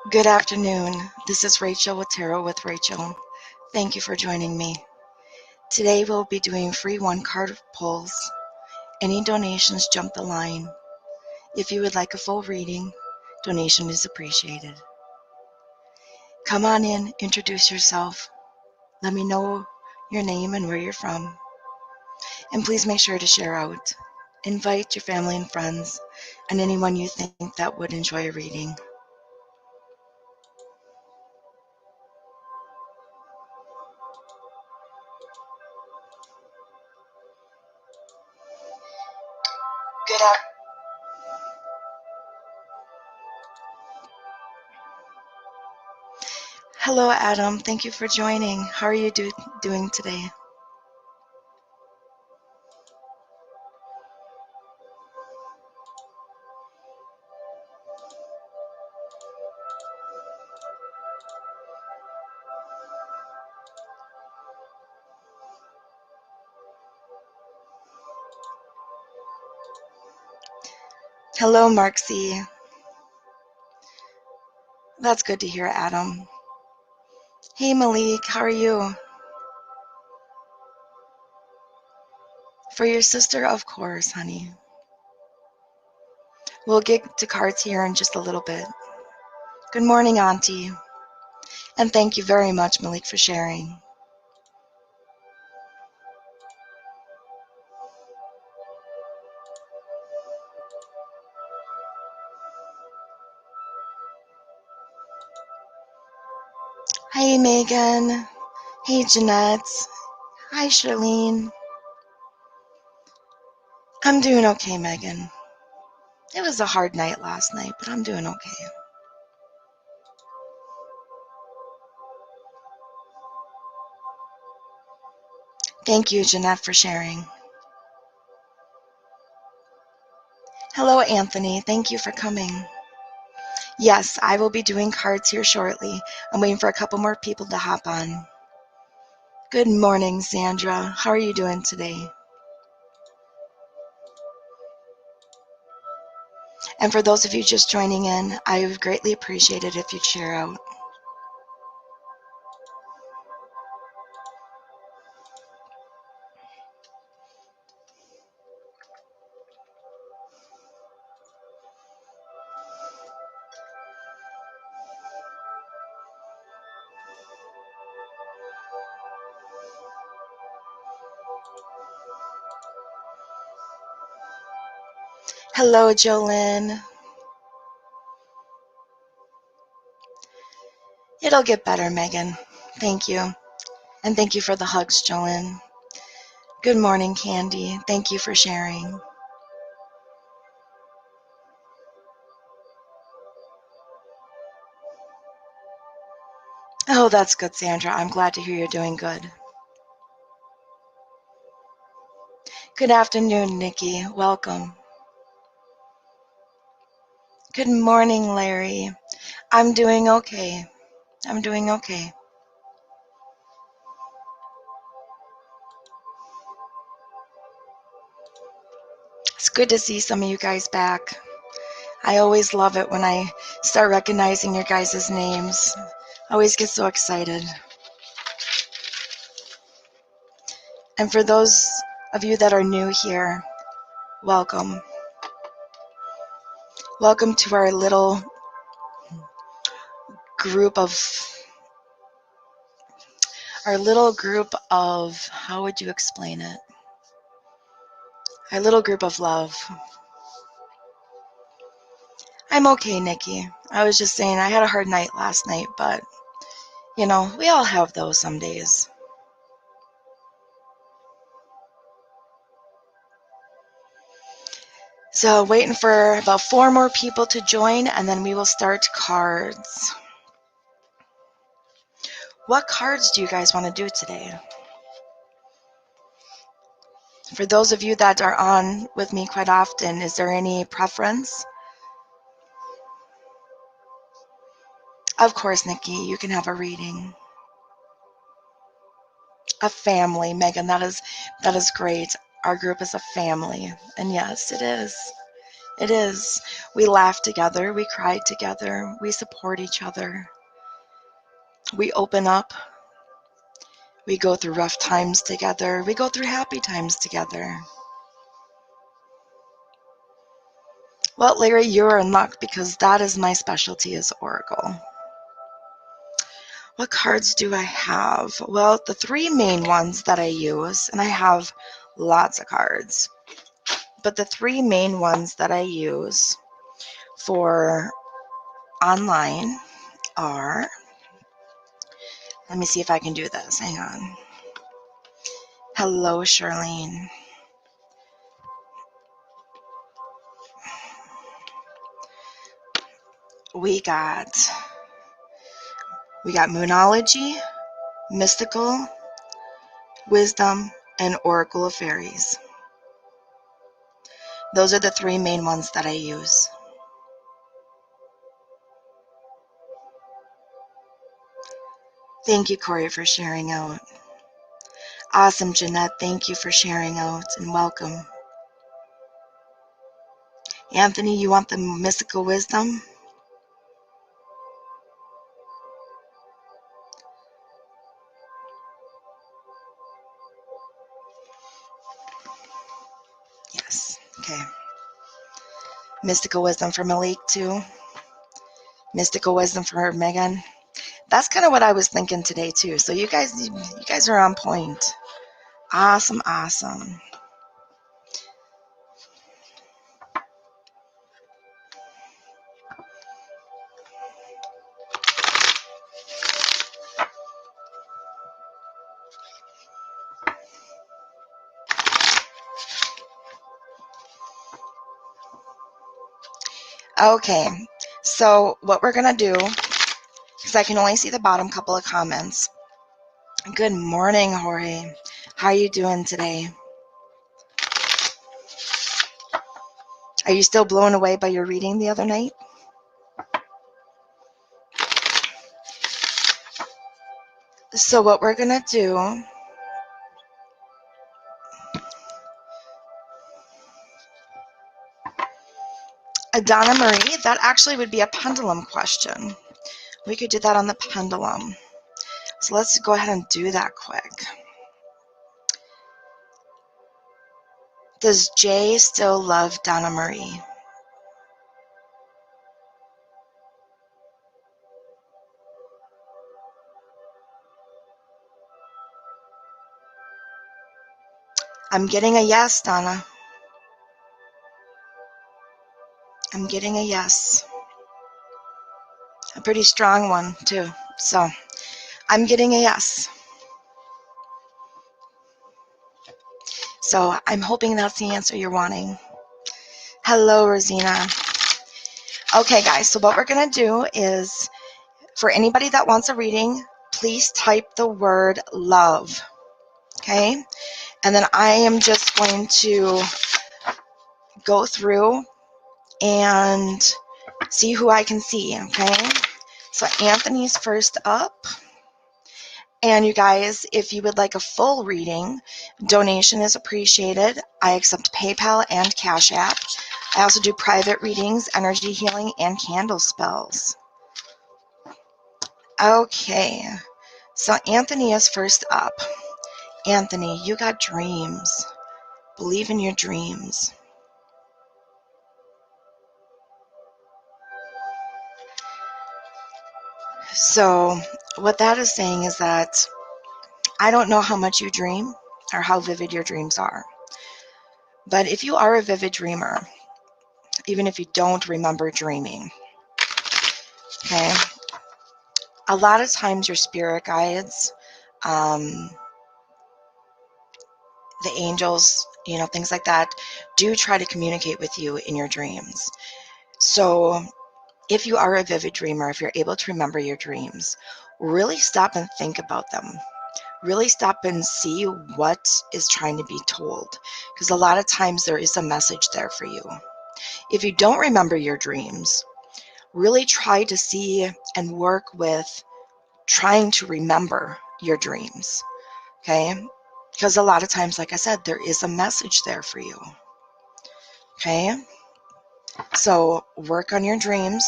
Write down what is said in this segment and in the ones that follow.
Good afternoon. This is Rachel with Tarot with Rachel. Thank you for joining me. Today we'll be doing free one card pulls. Any donations jump the line. If you would like a full reading, donation is appreciated. Come on in, introduce yourself. Let me know your name and where you're from. And please make sure to share out. Invite your family and friends and anyone you think that would enjoy a reading. Good afternoon. Hello, Adam. Thank you for joining. How are you doing today? Hello, Marksy. That's good to hear, Adam. Hey, Malik. How are you? For your sister, of course, honey. We'll get to cards here in just a little bit. Good morning, Auntie. And thank you very much, Malik, for sharing. Hey, Megan. Hey, Jeanette. Hi, Charlene. I'm doing okay, Megan. It was a hard night last night, but I'm doing okay. Thank you, Jeanette, for sharing. Hello, Anthony. Thank you for coming. Yes, I will be doing cards here shortly. I'm waiting for a couple more people to hop on. Good morning, Sandra. How are you doing today? And for those of you just joining in, I would greatly appreciate it if you'd share out. Hello, Jolyn. It'll get better, Megan. Thank you. And thank you for the hugs, Jolyn. Good morning, Candy. Thank you for sharing. Oh, that's good, Sandra. I'm glad to hear you're doing good. Good afternoon, Nikki. Welcome. Good morning, Larry. I'm doing okay. I'm doing okay. It's good to see some of you guys back. I always love it when I start recognizing your guys' names. I always get so excited. And for those of you that are new here, welcome. Welcome to our little group of, how would you explain it? Our little group of love. I'm okay, Nikki. I was just saying I had a hard night last night, but, we all have those some days. So waiting for about 4 more people to join, and then we will start cards. What cards do you guys want to do today? For those of you that are on with me quite often, is there any preference? Of course, Nikki, you can have a reading. A family, Megan, that is great. Our group is a family, and yes, it is. It is. We laugh together. We cry together. We support each other. We open up. We go through rough times together. We go through happy times together. Well, Larry, you're in luck because that is my specialty is Oracle. What cards do I have? Well, the three main ones that I use, and I have lots of cards, but the three main ones that I use for online are, let me see if I can do this. Hang on. Hello, Charlene. We got Moonology, Mystical, Wisdom, and Oracle of Fairies. Those are the three main ones that I use. Thank you, Corey, for sharing out. Awesome, Jeanette. Thank you for sharing out and welcome. Anthony, you want the Mystical Wisdom? Yes. Okay. Mystical Wisdom for Malik, too. Mystical Wisdom for Megan. That's kind of what I was thinking today, too. So you guys are on point. Awesome, awesome. Okay, so what we're going to do, because I can only see the bottom couple of comments. Good morning, Jorge. How are you doing today? Are you still blown away by your reading the other night? So what we're going to do, Donna Marie, that actually would be a pendulum question. We could do that on the pendulum. So let's go ahead and do that quick. Does Jay still love Donna Marie? I'm getting a yes, Donna. I'm getting a yes. A pretty strong one, too. So I'm getting a yes. So I'm hoping that's the answer you're wanting. Hello, Rosina. Okay, guys, so what we're going to do is, for anybody that wants a reading, please type the word love, okay? And then I am just going to go through and see who I can see, okay? So Anthony's first up. And you guys, if you would like a full reading, donation is appreciated. I accept PayPal and Cash App. I also do private readings, energy healing, and candle spells. Okay, so Anthony is first up. Anthony, you got dreams. Believe in your dreams. So what that is saying is that I don't know how much you dream or how vivid your dreams are. But if you are a vivid dreamer, even if you don't remember dreaming, okay, a lot of times your spirit guides, the angels, things like that, do try to communicate with you in your dreams. So if you are a vivid dreamer, if you're able to remember your dreams, really stop and think about them. Really stop and see what is trying to be told, because a lot of times there is a message there for you. If you don't remember your dreams, really try to see and work with trying to remember your dreams, okay? Because a lot of times, like I said, there is a message there for you, okay? So work on your dreams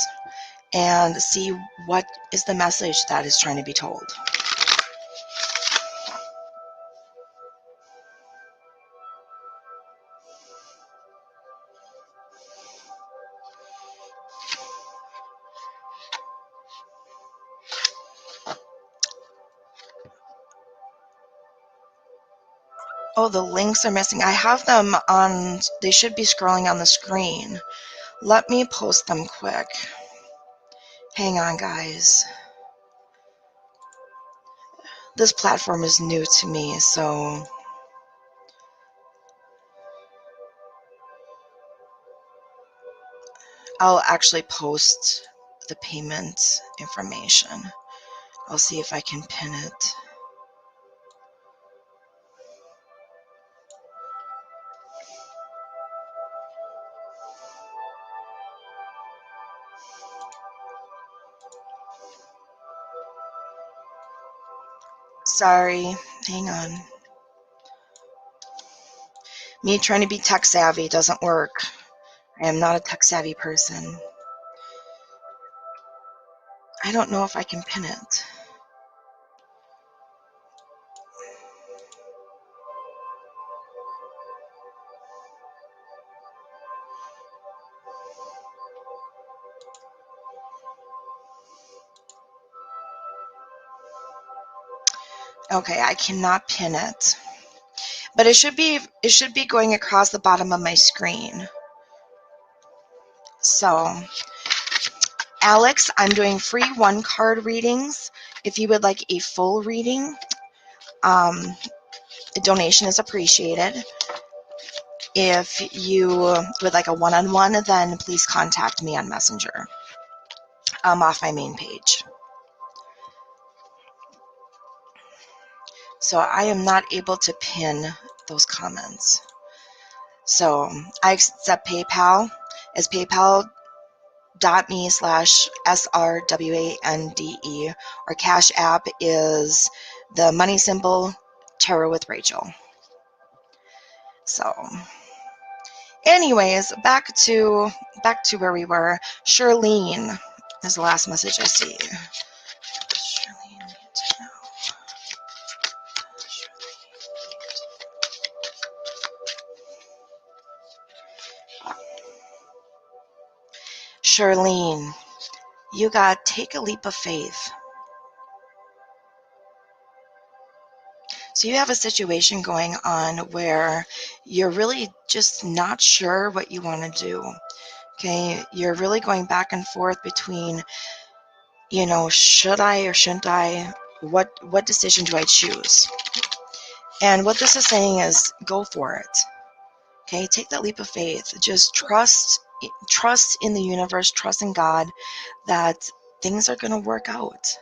and see what is the message that is trying to be told. Oh, the links are missing. I have them on, they should be scrolling on the screen. Let me post them quick. Hang on, guys. This platform is new to me, so I'll actually post the payment information. I'll see if I can pin it. Sorry, hang on. Me trying to be tech savvy doesn't work. I am not a tech savvy person. I don't know if I can pin it. Okay, I cannot pin it. But it should be going across the bottom of my screen. So, Alex, I'm doing free 1-card readings. If you would like a full reading, a donation is appreciated. If you would like a one-on-one, then please contact me on Messenger. I'm off my main page. So I am not able to pin those comments. So I accept PayPal as paypal.me/SRWANDE, or Cash App is the money symbol Tarot with Rachel. So anyways, back to where we were. Charlene is the last message I see. Charlene need to know. Charlene, you got take a leap of faith. So you have a situation going on where you're really just not sure what you want to do. Okay, you're really going back and forth between, should I or shouldn't I? What decision do I choose? And what this is saying is go for it. Okay, take that leap of faith. Just trust in the universe, trust in God that things are going to work out.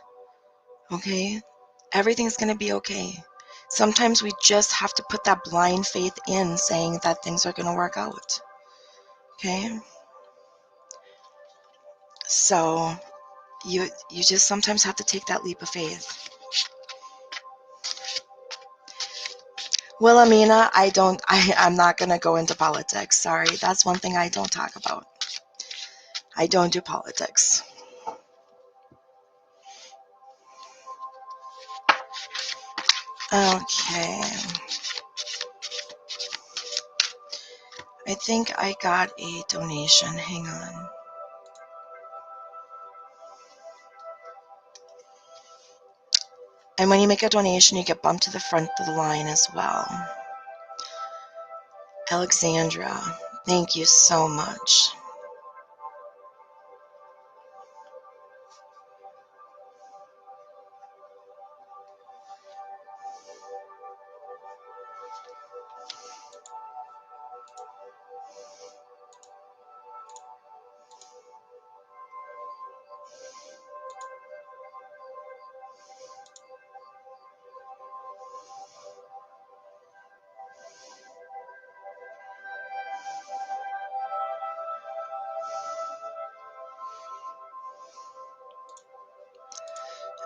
Okay? Everything's going to be okay. Sometimes we just have to put that blind faith in, saying that things are going to work out. Okay? So you just sometimes have to take that leap of faith. Wilhelmina, I'm not going to go into politics. Sorry, that's one thing I don't talk about. I don't do politics. Okay. I think I got a donation. Hang on. And when you make a donation, you get bumped to the front of the line as well. Alexandra, thank you so much.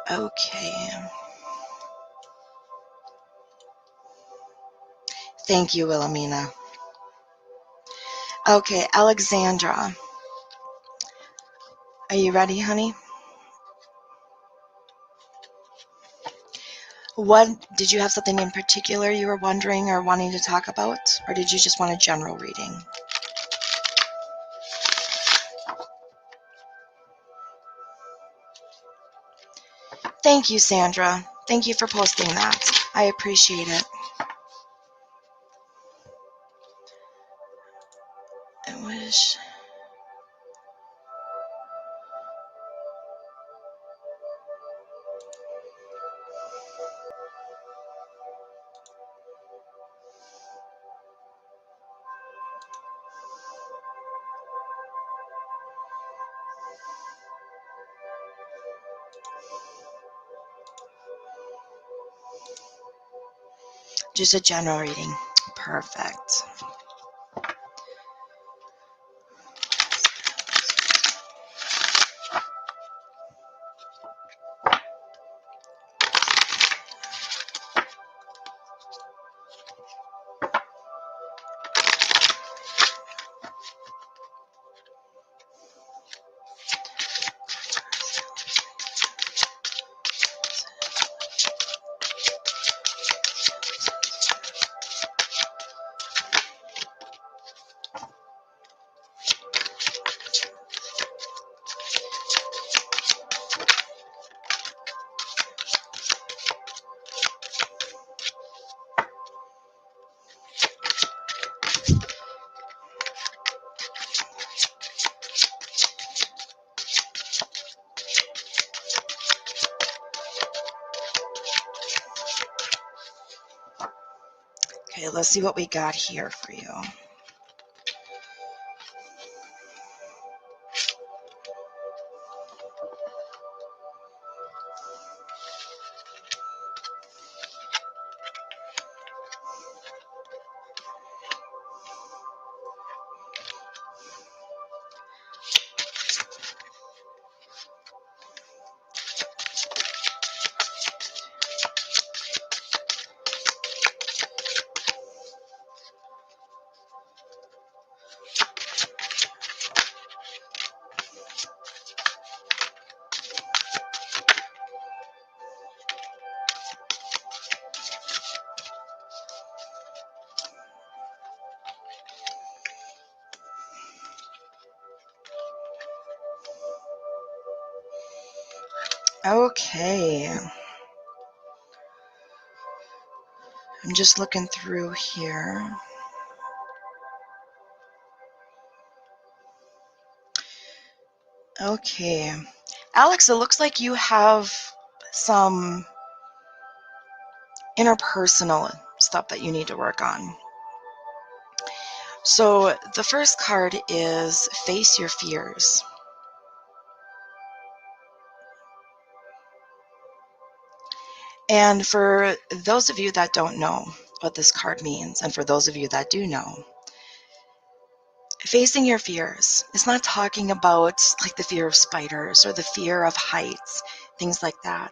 Okay. Thank you, Wilhelmina. Okay, Alexandra. Are you ready, honey? What did you have something in particular you were wondering or wanting to talk about, or did you just want a general reading? Thank you, Sandra. Thank you for posting that. I appreciate it. I wish. Just a general reading. Perfect. Okay, let's see what we got here for you. Okay. I'm just looking through here. Okay. Alex, it looks like you have some interpersonal stuff that you need to work on. So the first card is Face Your Fears. And for those of you that don't know what this card means, and for those of you that do know, facing your fears is not talking about like the fear of spiders or the fear of heights, things like that.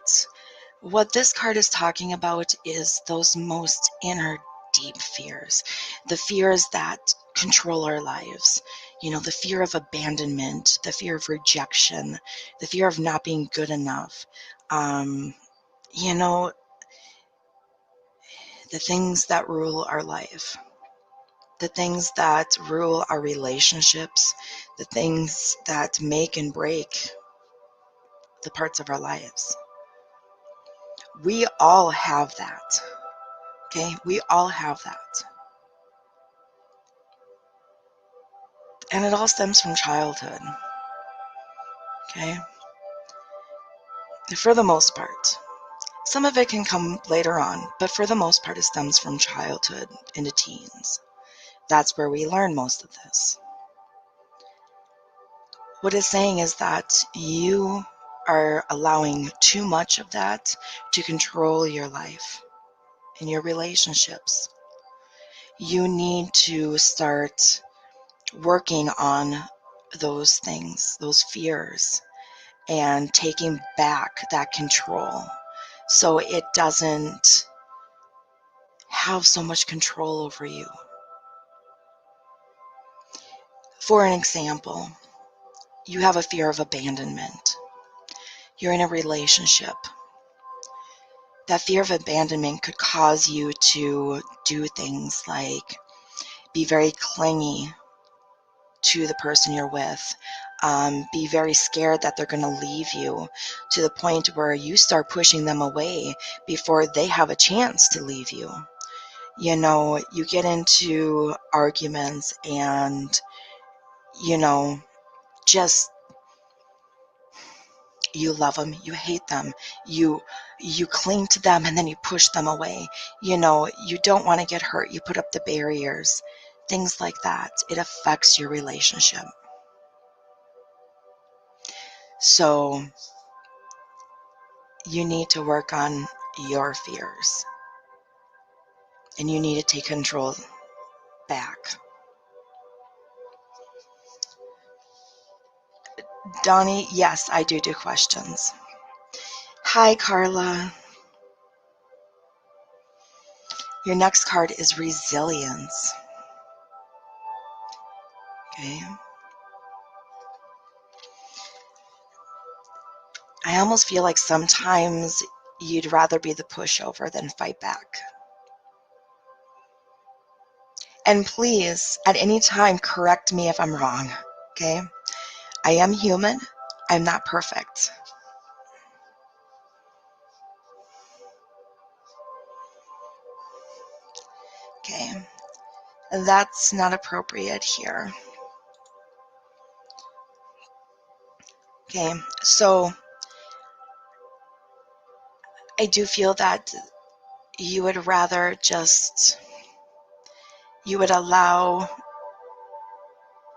What this card is talking about is those most inner deep fears, the fears that control our lives. You know, the fear of abandonment, the fear of rejection, the fear of not being good enough. You know, the things that rule our life, the things that rule our relationships, the things that make and break the parts of our lives. We all have that. Okay, we all have that. And it all stems from childhood. Okay, for the most part. Some of it can come later on, but for the most part, it stems from childhood into teens. That's where we learn most of this. What it's saying is that you are allowing too much of that to control your life and your relationships. You need to start working on those things, those fears, and taking back that control so it doesn't have so much control over you. For an example, you have a fear of abandonment. You're in a relationship. That fear of abandonment could cause you to do things like be very clingy to the person you're with, be very scared that they're going to leave you, to the point where you start pushing them away before they have a chance to leave you. You know, you get into arguments and, you know, just you love them, you hate them, you cling to them, and then you push them away. You know, you don't want to get hurt, you put up the barriers, things like that. It affects your relationship. So you need to work on your fears, and you need to take control back. Donnie, yes, I do questions. Hi, Carla. Your next card is resilience. Okay. I almost feel like sometimes you'd rather be the pushover than fight back. And please, at any time, correct me if I'm wrong, okay? I am human. I'm not perfect. Okay. That's not appropriate here. Okay, so I do feel that you would rather just, you would allow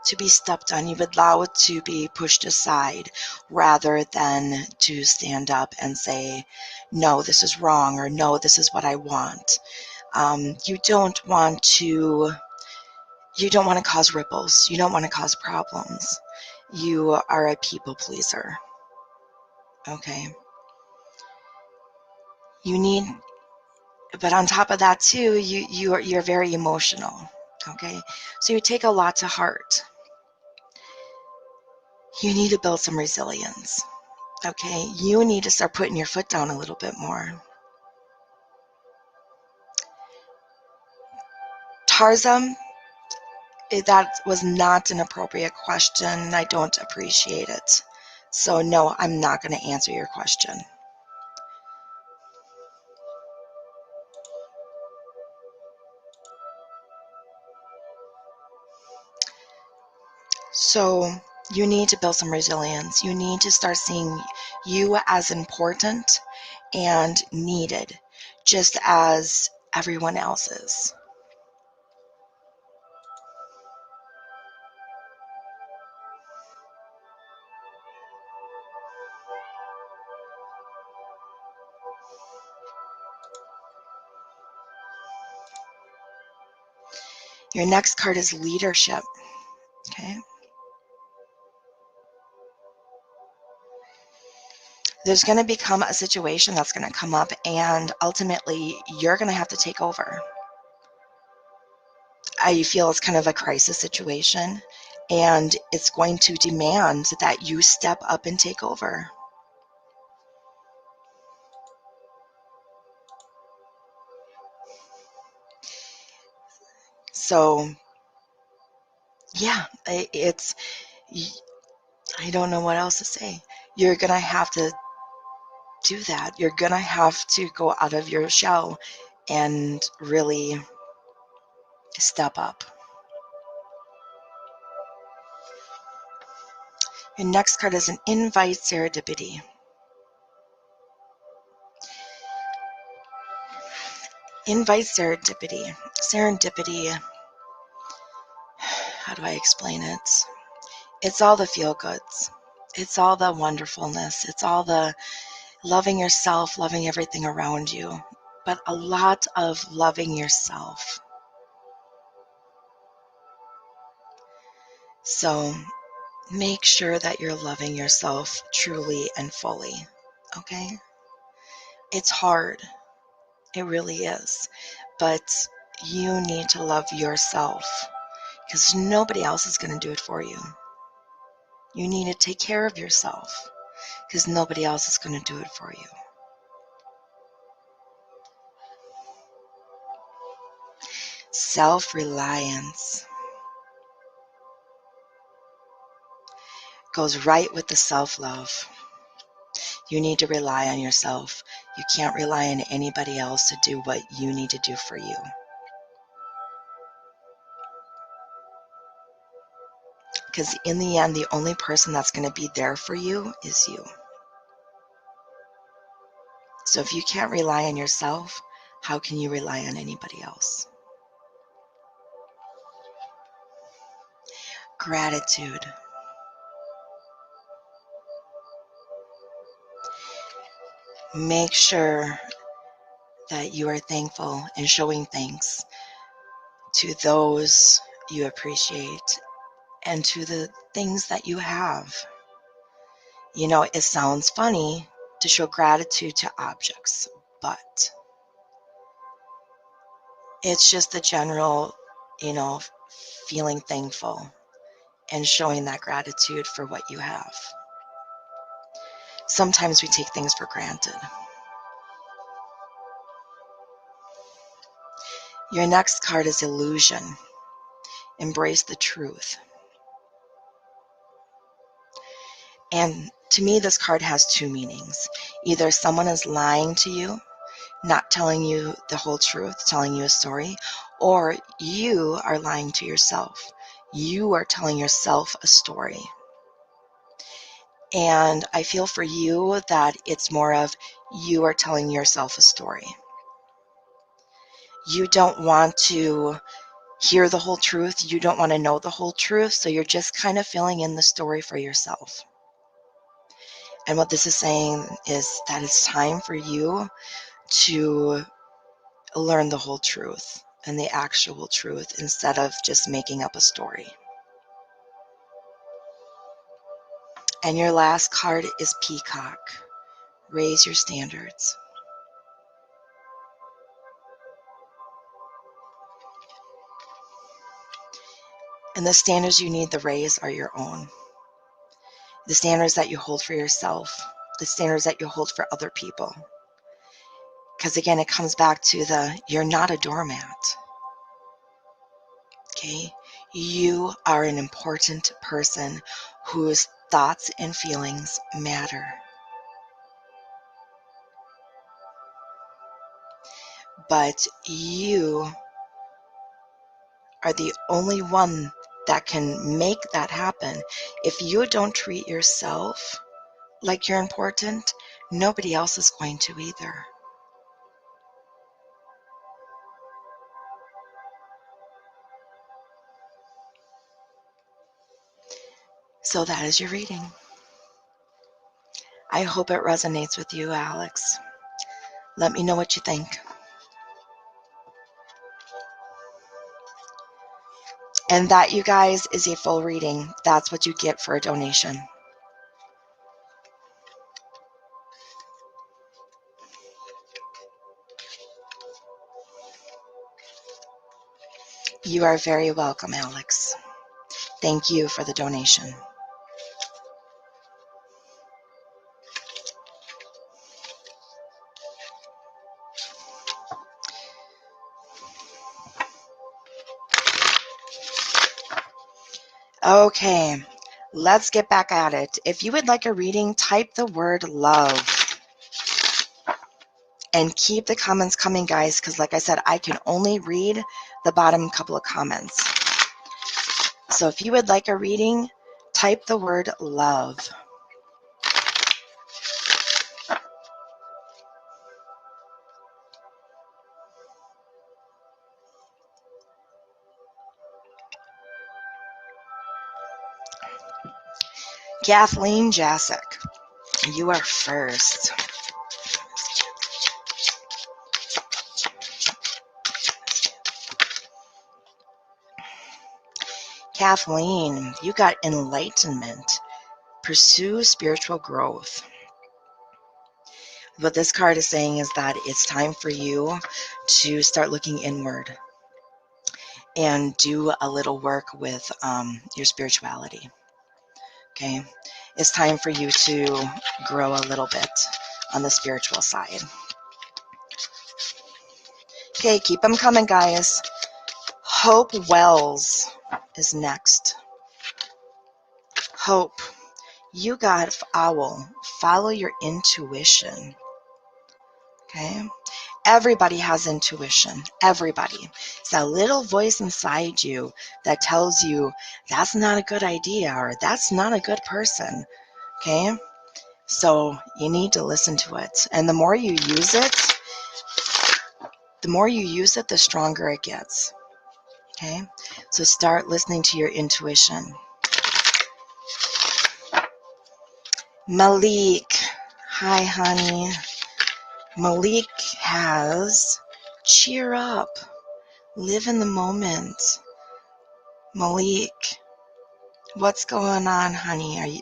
to be stepped on, you would allow it to be pushed aside rather than to stand up and say, no, this is wrong, or no, this is what I want. You don't want to cause ripples. You don't want to cause problems. You are a people pleaser. Okay. But on top of that too, you're very emotional. Okay. So you take a lot to heart. You need to build some resilience. Okay. You need to start putting your foot down a little bit more. Tarzan, that was not an appropriate question. I don't appreciate it. So no, I'm not going to answer your question. So you need to build some resilience. You need to start seeing you as important and needed, just as everyone else is. Your next card is leadership. Okay. There's going to become a situation that's going to come up, and ultimately you're going to have to take over. I feel it's kind of a crisis situation, and it's going to demand that you step up and take over. So, yeah, it's, I don't know what else to say. You're going to have to do that. You're going to have to go out of your shell and really step up. Your next card is an invite serendipity. Invite serendipity. Serendipity, how do I explain it? It's all the feel goods. It's all the wonderfulness. It's all the loving yourself, loving everything around you, but a lot of loving yourself. So make sure that you're loving yourself truly and fully, okay? It's hard. It really is. But you need to love yourself because nobody else is going to do it for you. You need to take care of yourself because nobody else is going to do it for you. Self-reliance goes right with the self-love. You need to rely on yourself. You can't rely on anybody else to do what you need to do for you. Because in the end, the only person that's going to be there for you is you. So if you can't rely on yourself, how can you rely on anybody else? Gratitude. Make sure that you are thankful and showing thanks to those you appreciate and to the things that you have. You know, it sounds funny to show gratitude to objects, but it's just the general, feeling thankful and showing that gratitude for what you have. Sometimes we take things for granted. Your next card is illusion. Embrace the truth. And to me, this card has two meanings. Either someone is lying to you, not telling you the whole truth, telling you a story, or you are lying to yourself. You are telling yourself a story. And I feel for you that it's more of you are telling yourself a story. You don't want to hear the whole truth. You don't want to know the whole truth. So you're just kind of filling in the story for yourself. And what this is saying is that it's time for you to learn the whole truth and the actual truth instead of just making up a story. And your last card is Peacock. Raise your standards. And the standards you need to raise are your own. The standards that you hold for yourself, the standards that you hold for other people. Because again, it comes back to you're not a doormat. Okay? You are an important person whose thoughts and feelings matter. But you are the only one that can make that happen. If you don't treat yourself like you're important, nobody else is going to either. So that is your reading. I hope it resonates with you, Alex. Let me know what you think. And that, you guys, is a full reading. That's what you get for a donation. You are very welcome, Alex. Thank you for the donation. Okay, let's get back at it. If you would like a reading, type the word love. And keep the comments coming, guys, because like I said, I can only read the bottom couple of comments. So if you would like a reading, type the word love. Kathleen Jasic, you are first. Kathleen, you got enlightenment. Pursue spiritual growth. What this card is saying is that it's time for you to start looking inward and do a little work with your spirituality. Okay, it's time for you to grow a little bit on the spiritual side. Okay, keep them coming, guys. Hope Wells is next. Hope, you got owl. Follow your intuition. Okay? Everybody has intuition. Everybody. It's that little voice inside you that tells you that's not a good idea or that's not a good person. Okay? So you need to listen to it. And the more you use it, the stronger it gets. Okay? So start listening to your intuition. Malik. Hi, honey. Malik has cheer up. Live in the moment. Malik, what's going on, honey?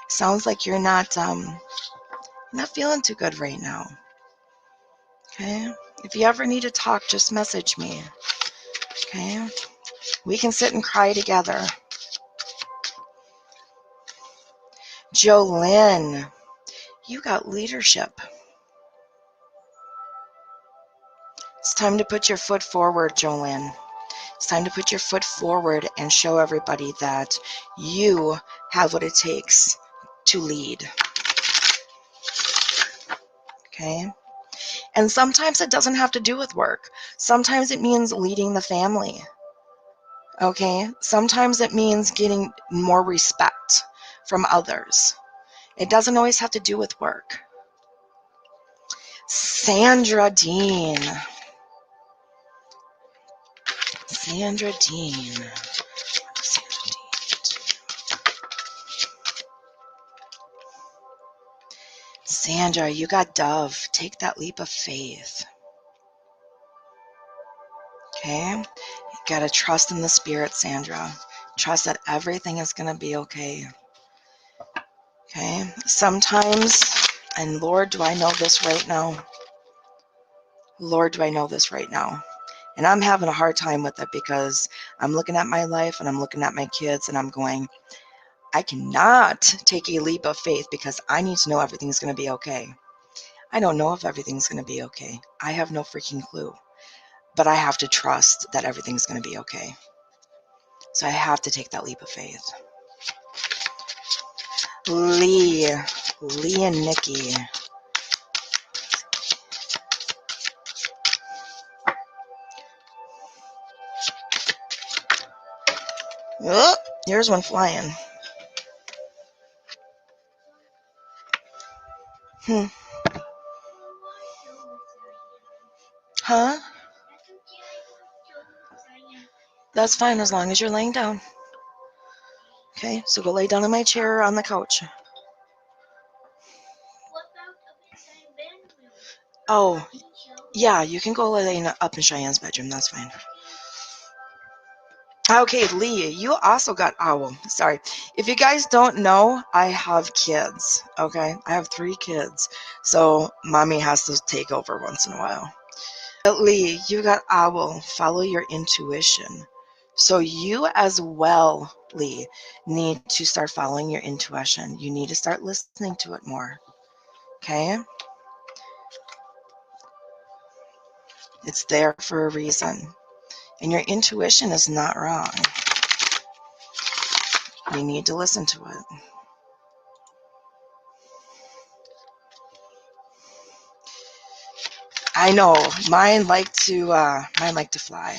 Sounds like you're not feeling too good right now. Okay? If you ever need to talk, just message me. Okay? We can sit and cry together. Jolynn, you got leadership. It's time to put your foot forward, Jolynn. It's time to put your foot forward and show everybody that you have what it takes to lead. Okay? And sometimes it doesn't have to do with work. Sometimes it means leading the family. Okay? Sometimes it means getting more respect from others. It doesn't always have to do with work. Sandra Dean. Sandra Dean. Sandra, you got Dove. Take that leap of faith. Okay? You gotta trust in the spirit, Sandra. Trust that everything is gonna be okay. Okay? Sometimes, and Lord, do I know this right now? Lord, do I know this right now? And I'm having a hard time with it because I'm looking at my life and I'm looking at my kids and I'm going, I cannot take a leap of faith because I need to know everything's going to be okay. I don't know if everything's going to be okay. I have no freaking clue. But I have to trust that everything's going to be okay. So I have to take that leap of faith. Lee and Nikki. Oh, here's one flying. Huh? That's fine as long as you're laying down. Okay, so go lay down in my chair or on the couch. Oh, yeah, you can go lay up in Cheyenne's bedroom. That's fine. Okay, Lee, you also got owl. Sorry. If you guys don't know, I have kids. Okay, I have 3 kids. So mommy has to take over once in a while. But Lee, you got owl. Follow your intuition. So you as well, Lee, need to start following your intuition. You need to start listening to it more. Okay? It's there for a reason. And your intuition is not wrong. You need to listen to it. I know. Mine like to fly.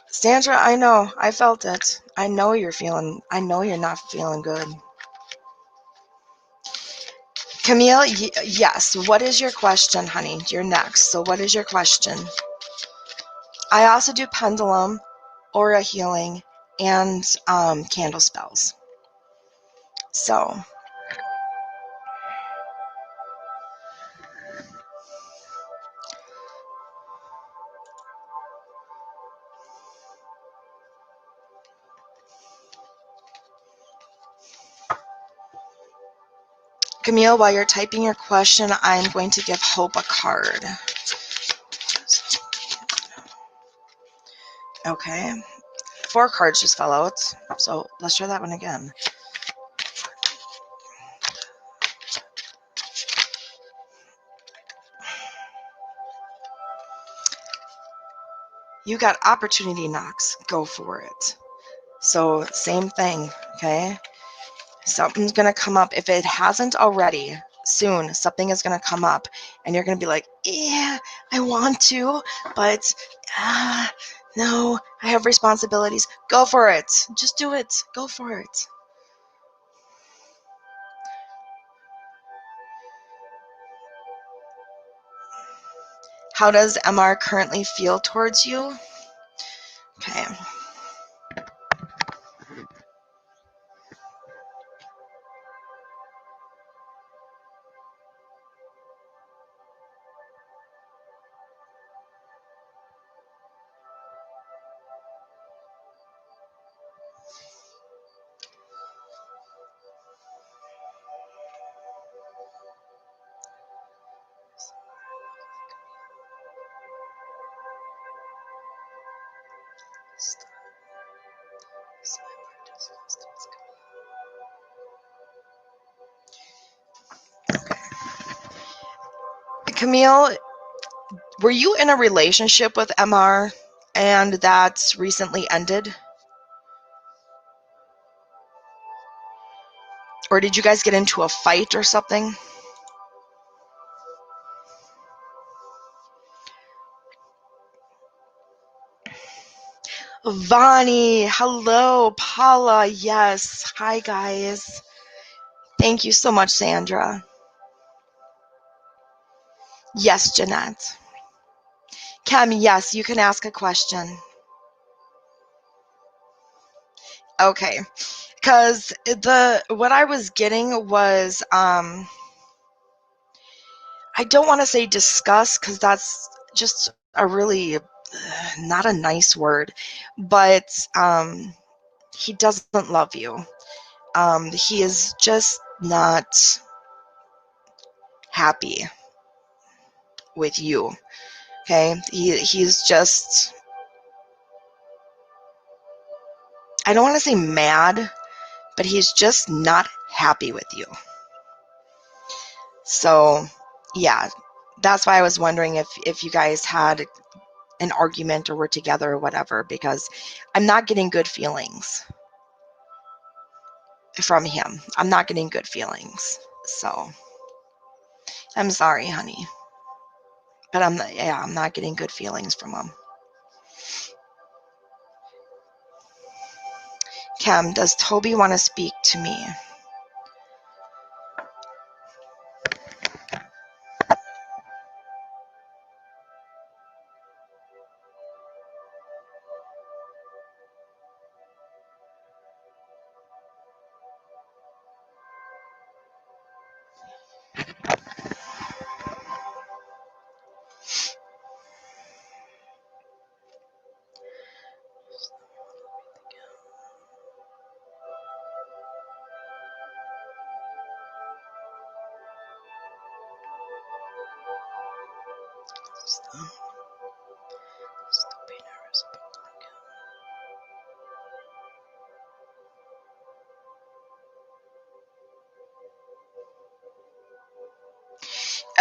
Sandra, I know. I felt it. I know you're not feeling good. Camille, yes. What is your question, honey? You're next. So what is your question? I also do pendulum, aura healing, and candle spells. So, Camille, while you're typing your question, I'm going to give Hope a card. Okay. 4 cards just fell out. So let's try that one again. You got opportunity knocks. Go for it. So same thing, okay? Something's going to come up. If it hasn't already, soon something is going to come up and you're going to be like, yeah, I want to, but no, I have responsibilities. Go for it. Just do it. Go for it. How does MR currently feel towards you? Okay. Camille, were you in a relationship with MR and that's recently ended? Or did you guys get into a fight or something? Vani, hello. Paula, yes. Hi, guys. Thank you so much, Sandra. Yes, Jeanette. Cam, yes, you can ask a question. Okay, because what I was getting was I don't want to say disgust because that's just a really not a nice word, but he doesn't love you. He is just not happy with you. Okay, he's just, I don't want to say mad, but he's just not happy with you. So yeah, that's why I was wondering if you guys had an argument or were together or whatever, because I'm not getting good feelings from him. I'm not getting good feelings. So I'm sorry, honey, but I'm not getting good feelings from him. Cam, does Toby want to speak to me?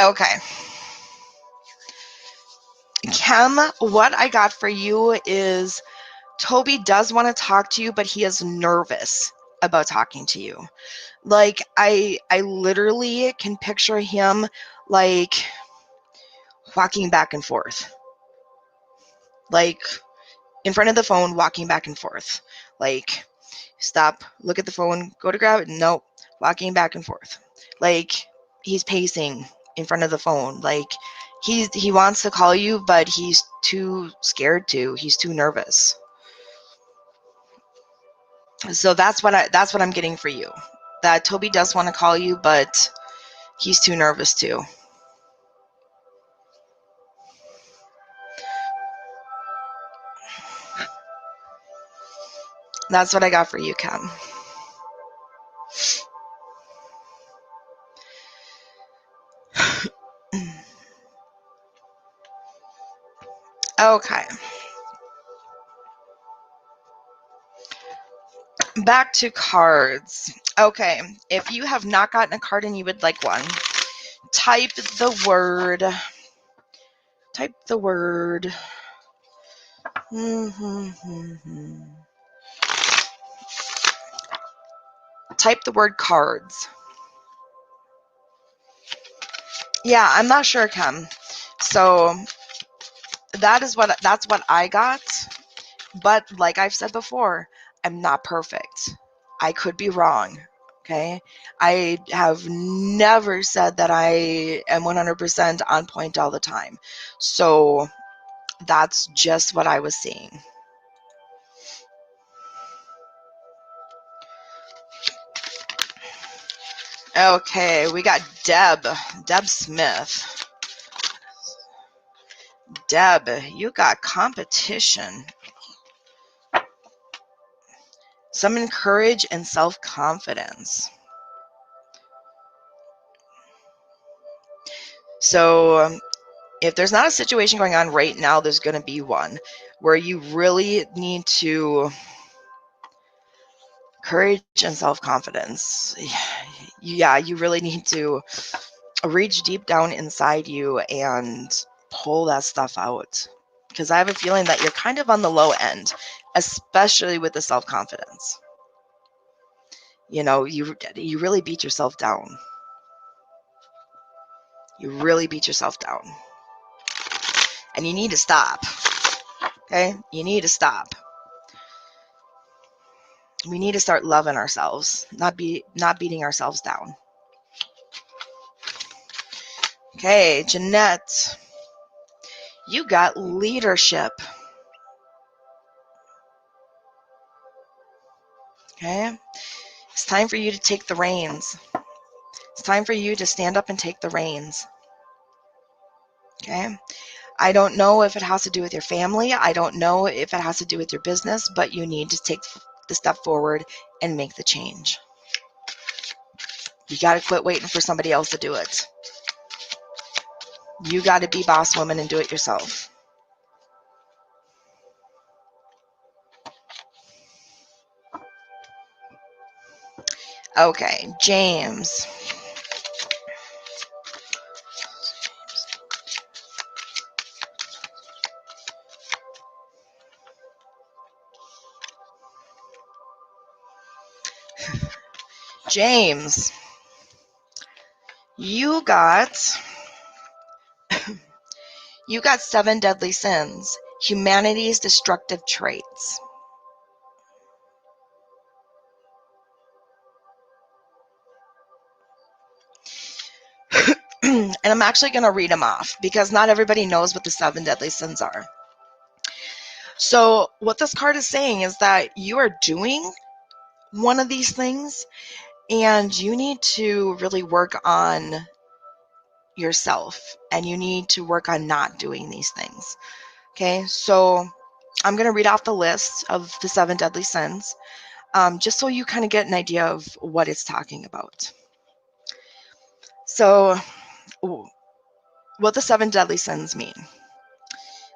Okay. Cam, what I got for you is Toby does want to talk to you, but he is nervous about talking to you. Like, I literally can picture him, like, walking back and forth. Like, in front of the phone, walking back and forth. Like, stop, look at the phone, go to grab it, nope, walking back and forth. Like, he's pacing in front of the phone. Like, he wants to call you, but he's too scared to. He's too nervous. So that's what I'm getting for you. That Toby does want to call you, but he's too nervous to. That's what I got for you, Cam. Okay. back to cards. Okay, if you have not gotten a card and you would like one, type the word. Type the word. Type the word cards. Yeah, I'm not sure, Kim. So that's what I got. But like I've said before, I'm not perfect. I could be wrong. Okay. I have never said that I am 100% on point all the time. So that's just what I was seeing. Okay, we got Deb Smith. Deb, you got competition. Summon courage and self-confidence. So if there's not a situation going on right now, there's going to be one where you really need to courage and self-confidence. Yeah, you really need to reach deep down inside you and pull that stuff out. Because I have a feeling that you're kind of on the low end, especially with the self-confidence. You know, you really beat yourself down. You really beat yourself down. And you need to stop. Okay? You need to stop. We need to start loving ourselves, not beating ourselves down. Okay, Jeanette, you got leadership. Okay? It's time for you to take the reins. It's time for you to stand up and take the reins. Okay? I don't know if it has to do with your family. I don't know if it has to do with your business, but you need to take the step forward and make the change. You got to quit waiting for somebody else to do it. You got to be boss woman and do it yourself. Okay, James. James, you got 7 deadly sins, humanity's destructive traits. And I'm actually going to read them off because not everybody knows what the 7 deadly sins are. So what this card is saying is that you are doing one of these things and you need to really work on yourself and you need to work on not doing these things. Okay, so I'm going to read off the list of the 7 deadly sins just so you kind of get an idea of what it's talking about. So what the 7 deadly sins mean.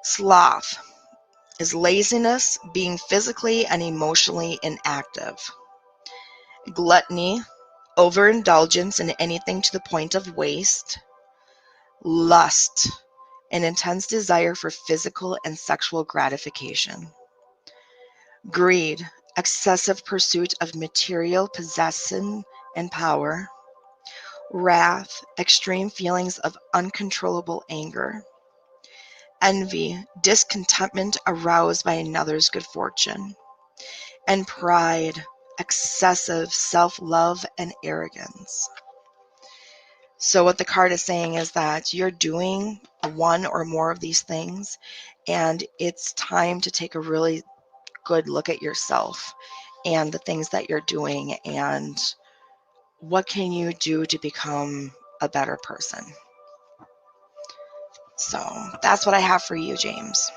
Sloth is laziness, being physically and emotionally inactive. Gluttony, overindulgence in anything to the point of waste. Lust, an intense desire for physical and sexual gratification. Greed, excessive pursuit of material possession and power. Wrath, extreme feelings of uncontrollable anger. Envy, discontentment aroused by another's good fortune. And pride, excessive self-love and arrogance. So what the card is saying is that you're doing one or more of these things, and it's time to take a really good look at yourself and the things that you're doing and what can you do to become a better person. So that's what I have for you, James.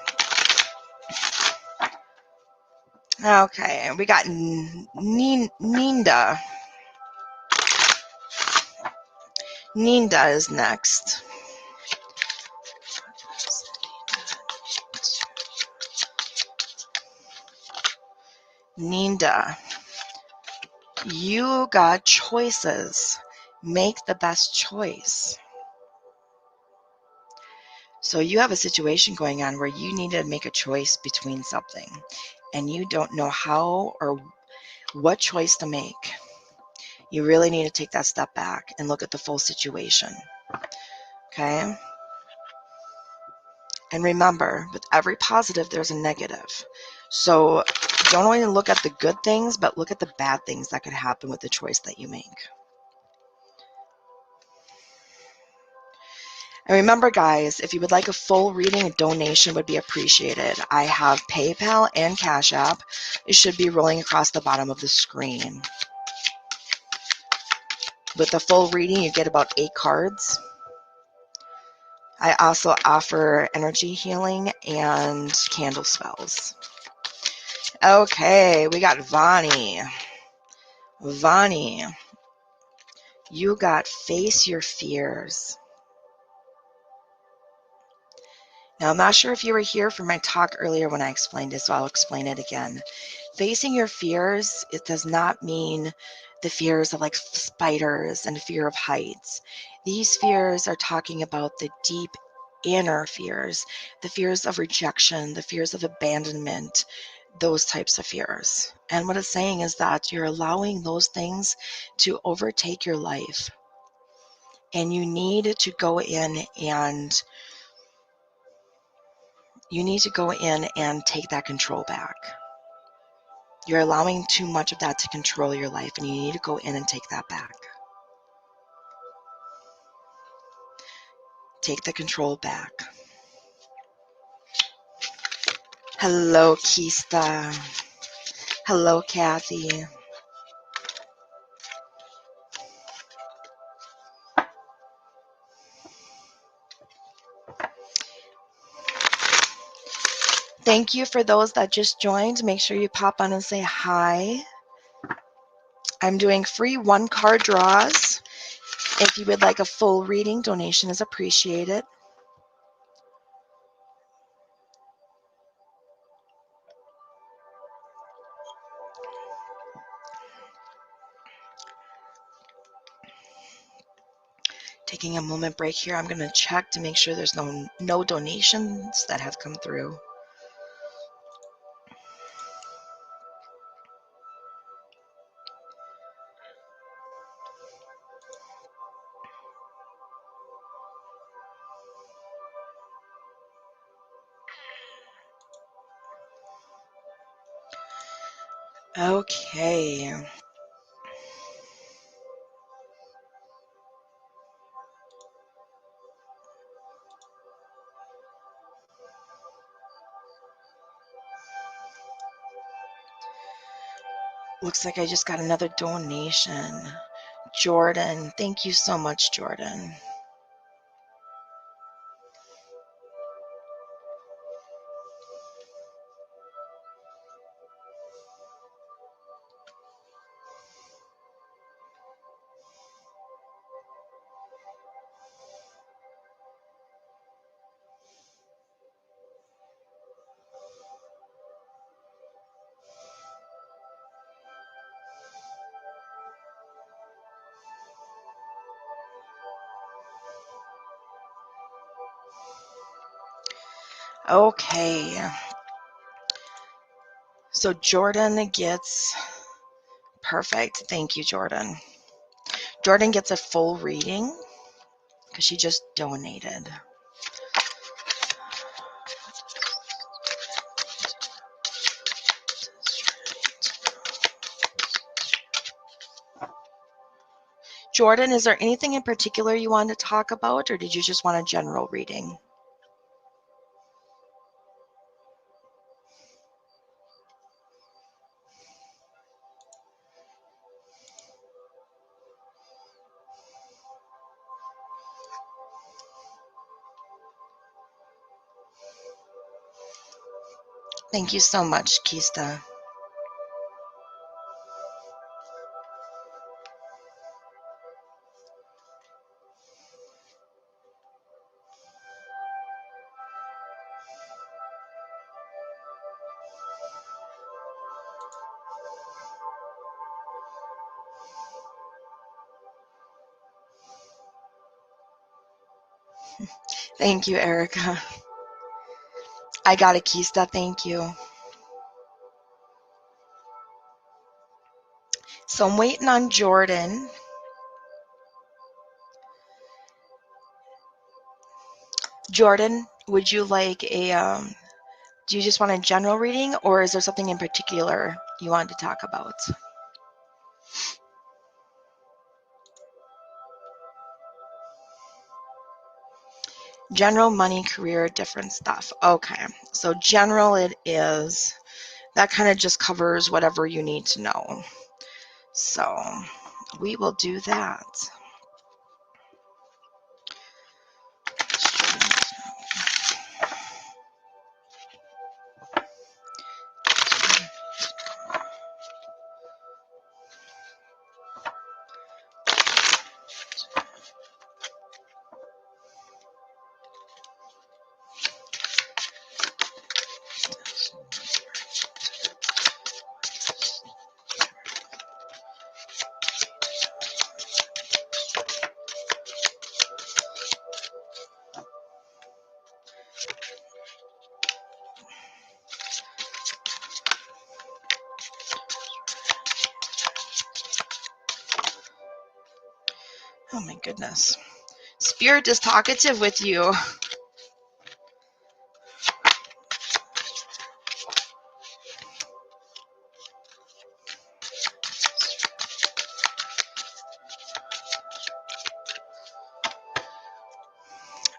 Okay, we got Ninda. Ninda is next. Ninda. You got choices. Make the best choice. So you have a situation going on where you need to make a choice between something and you don't know how or what choice to make. You really need to take that step back and look at the full situation. Okay? And remember, with every positive, there's a negative. So don't only look at the good things, but look at the bad things that could happen with the choice that you make. And remember, guys, if you would like a full reading, a donation would be appreciated. I have PayPal and Cash App. It should be rolling across the bottom of the screen. With the full reading, you get about 8 cards. I also offer energy healing and candle spells. Okay, we got Vani. Vani, you got face your fears. Now, I'm not sure if you were here for my talk earlier when I explained it, so I'll explain it again. Facing your fears, it does not mean the fears of like spiders and fear of heights. These fears are talking about the deep inner fears, the fears of rejection, the fears of abandonment, those types of fears. And what it's saying is that you're allowing those things to overtake your life. And you need to go in and take that control back. You're allowing too much of that to control your life, and you need to go in and take that back. Take the control back. Hello, Kista. Hello, Kathy. Thank you for those that just joined. Make sure you pop on and say hi. I'm doing free 1-card draws. If you would like a full reading, donation is appreciated. Taking a moment break here, I'm going to check to make sure there's no donations that have come through. Okay. Looks like I just got another donation. Jordan, thank you so much, Jordan. Okay. So Jordan gets perfect. Thank you, Jordan. Jordan gets a full reading because she just donated. Jordan, is there anything in particular you wanted to talk about, or did you just want a general reading? Thank you so much, Kista. Thank you, Erica. I got a Kista, thank you. So I'm waiting on Jordan. Jordan, would you like do you just want a general reading, or is there something in particular you wanted to talk about? General, money, career, different stuff. Okay, so general it is. That kind of just covers whatever you need to know. So we will do that. Oh my goodness. Spirit is talkative with you.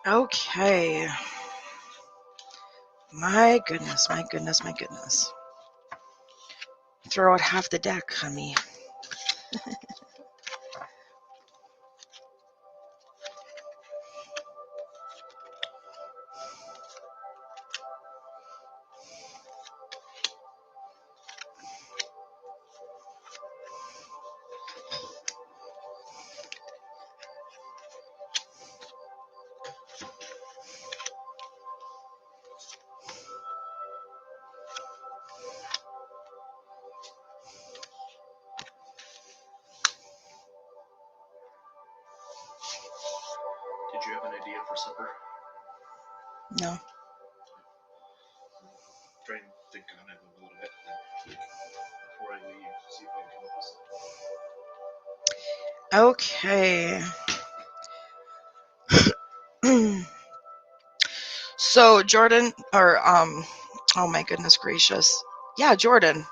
Okay. My goodness, my goodness, my goodness. Throw out half the deck on me. Did you have an idea for supper? No. Try and think on it a little bit then, before I leave, see if I can come up with something. Okay. So Jordan, or oh my goodness gracious. Yeah, Jordan.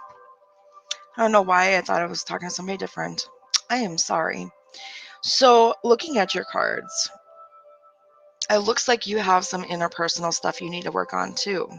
I don't know why I thought I was talking to somebody different. I am sorry. So looking at your cards, it looks like you have some interpersonal stuff you need to work on too.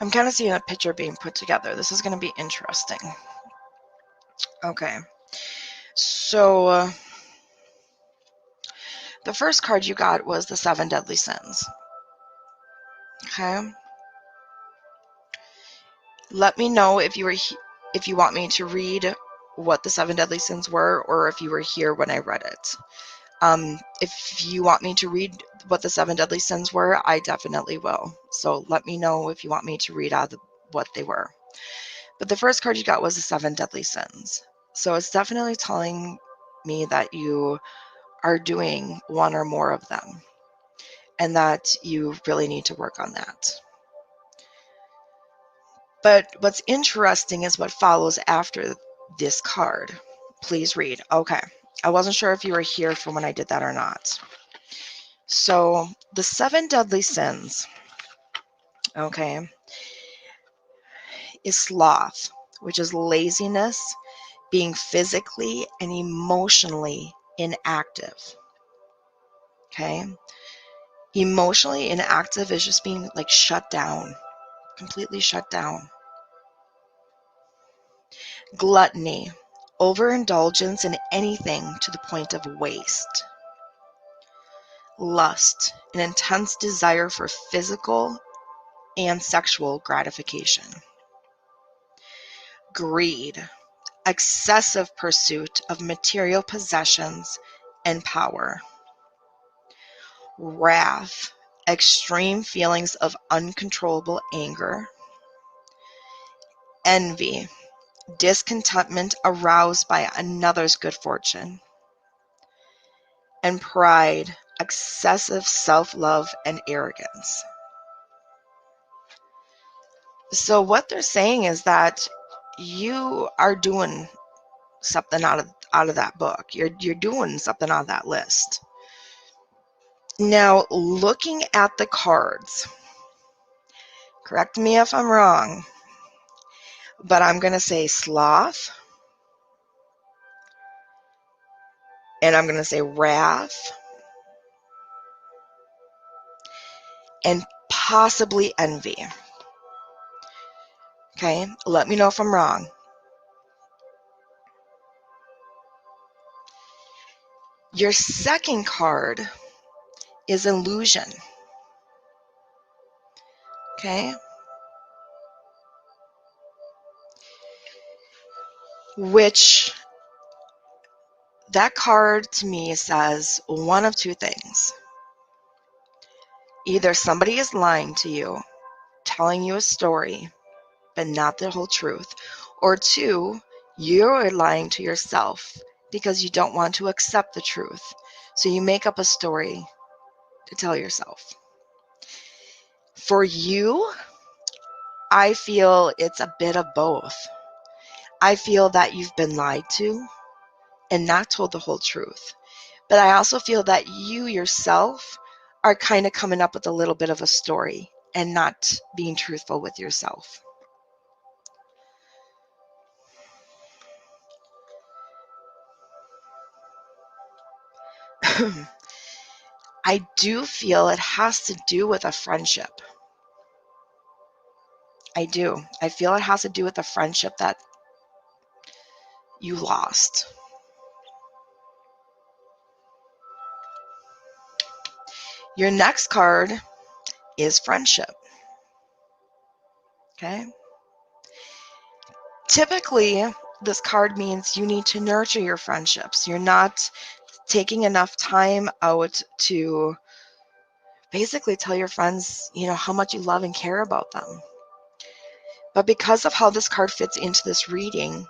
I'm kind of seeing a picture being put together. This is going to be interesting. Okay. So the first card you got was the 7 Deadly Sins. Okay. Let me know if you want me to read what the 7 Deadly Sins were, or if you were here when I read it. If you want me to read what the 7 Deadly Sins were, I definitely will. So let me know if you want me to read out what they were. But the first card you got was the 7 Deadly Sins. So it's definitely telling me that you are doing one or more of them, and that you really need to work on that. But what's interesting is what follows after this card. Please read. Okay. I wasn't sure if you were here for when I did that or not. So the 7 Deadly Sins, okay, is sloth, which is laziness, being physically and emotionally inactive. Okay. Emotionally inactive is just being like shut down, completely shut down. Gluttony, overindulgence in anything to the point of waste. Lust, an intense desire for physical and sexual gratification. Greed, excessive pursuit of material possessions and power. Wrath, extreme feelings of uncontrollable anger. Envy, discontentment aroused by another's good fortune. And pride, excessive self-love and arrogance. So what they're saying is that you are doing something out of that book. You're doing something on that list. Now, looking at the cards, correct me if I'm wrong, but I'm going to say sloth, and I'm going to say wrath, and possibly envy. Okay, let me know if I'm wrong. Your second card is illusion. Okay, which that card to me says one of two things. Either somebody is lying to you, telling you a story, but not the whole truth, or two, you're lying to yourself because you don't want to accept the truth. So you make up a story to tell yourself. For you, I feel it's a bit of both. I feel that you've been lied to and not told the whole truth. But I also feel that you yourself are kind of coming up with a little bit of a story and not being truthful with yourself. I do feel it has to do with a friendship. I do. I feel it has to do with a friendship that you lost. Your next card is friendship. Okay? Typically, this card means you need to nurture your friendships. You're not taking enough time out to basically tell your friends, how much you love and care about them. But because of how this card fits into this reading,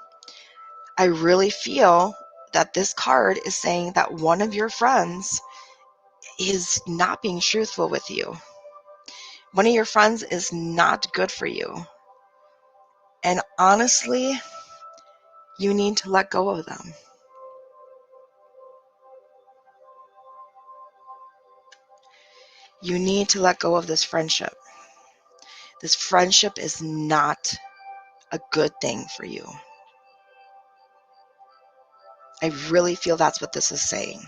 I really feel that this card is saying that one of your friends is not being truthful with you. One of your friends is not good for you. And honestly, you need to let go of them. You need to let go of this friendship. This friendship is not a good thing for you. I really feel that's what this is saying.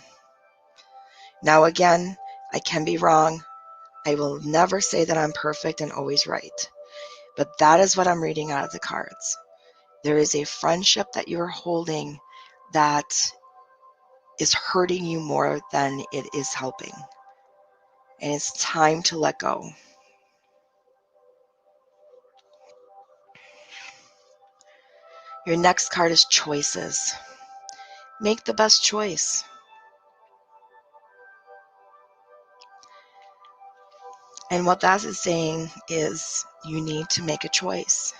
Now again, I can be wrong. I will never say that I'm perfect and always right. But that is what I'm reading out of the cards. There is a friendship that you're holding that is hurting you more than it is helping. And it's time to let go. Your next card is choices. Make the best choice. And what that is saying is you need to make a choice.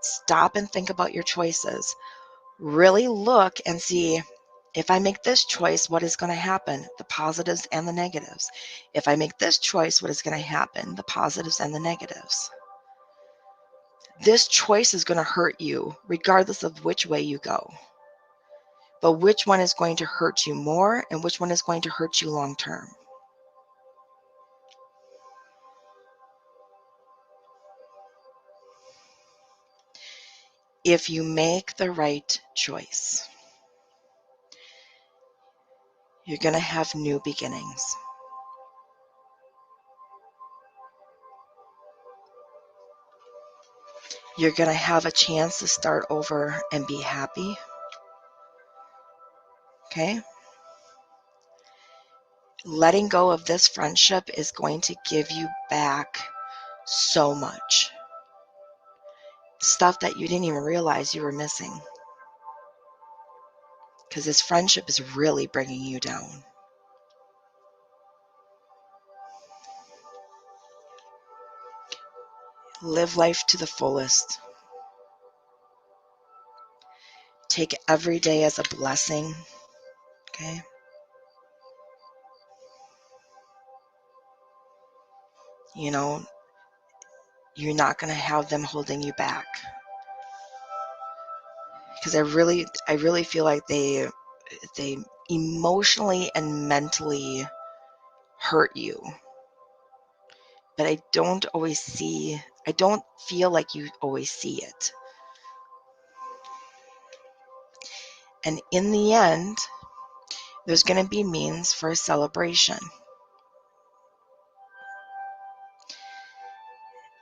Stop and think about your choices. Really look and see, if I make this choice, what is going to happen? The positives and the negatives. If I make this choice, what is going to happen? The positives and the negatives. This choice is going to hurt you regardless of which way you go. But which one is going to hurt you more and which one is going to hurt you long term? If you make the right choice, you're going to have new beginnings. You're going to have a chance to start over and be happy. Okay? Letting go of this friendship is going to give you back so much. Stuff that you didn't even realize you were missing. Because this friendship is really bringing you down. Live life to the fullest. Take every day as a blessing. Okay? You know, you're not going to have them holding you back. Because I really feel like they emotionally and mentally hurt you. But I don't feel like you always see it. And in the end, there's going to be means for a celebration.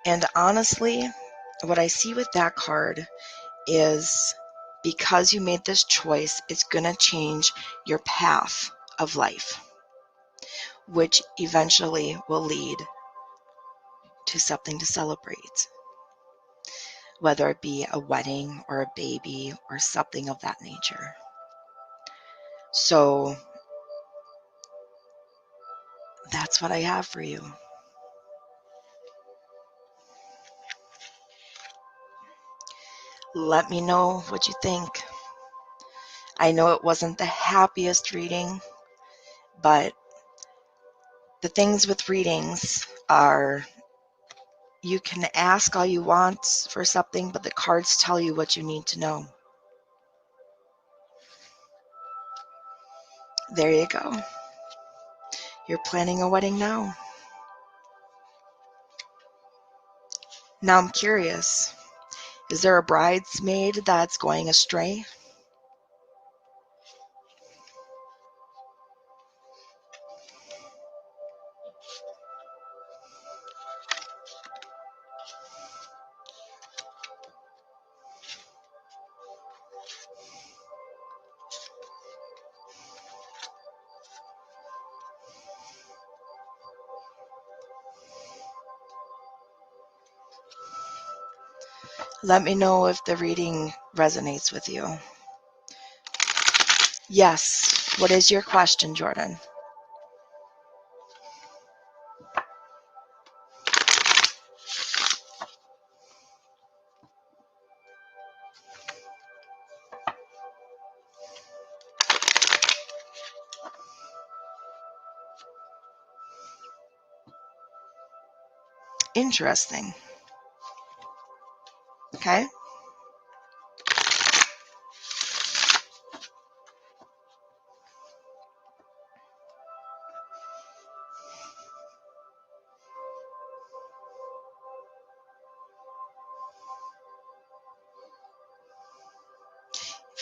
And honestly, what I see with that card is because you made this choice, it's going to change your path of life, which eventually will lead to something to celebrate, whether it be a wedding or a baby or something of that nature. So that's what I have for you. Let me know what you think. I know it wasn't the happiest reading, but the things with readings are you can ask all you want for something, but the cards tell you what you need to know. There you go. You're planning a wedding now. Now I'm curious, is there a bridesmaid that's going astray? Let me know if the reading resonates with you. Yes. What is your question, Jordan? Interesting. Okay.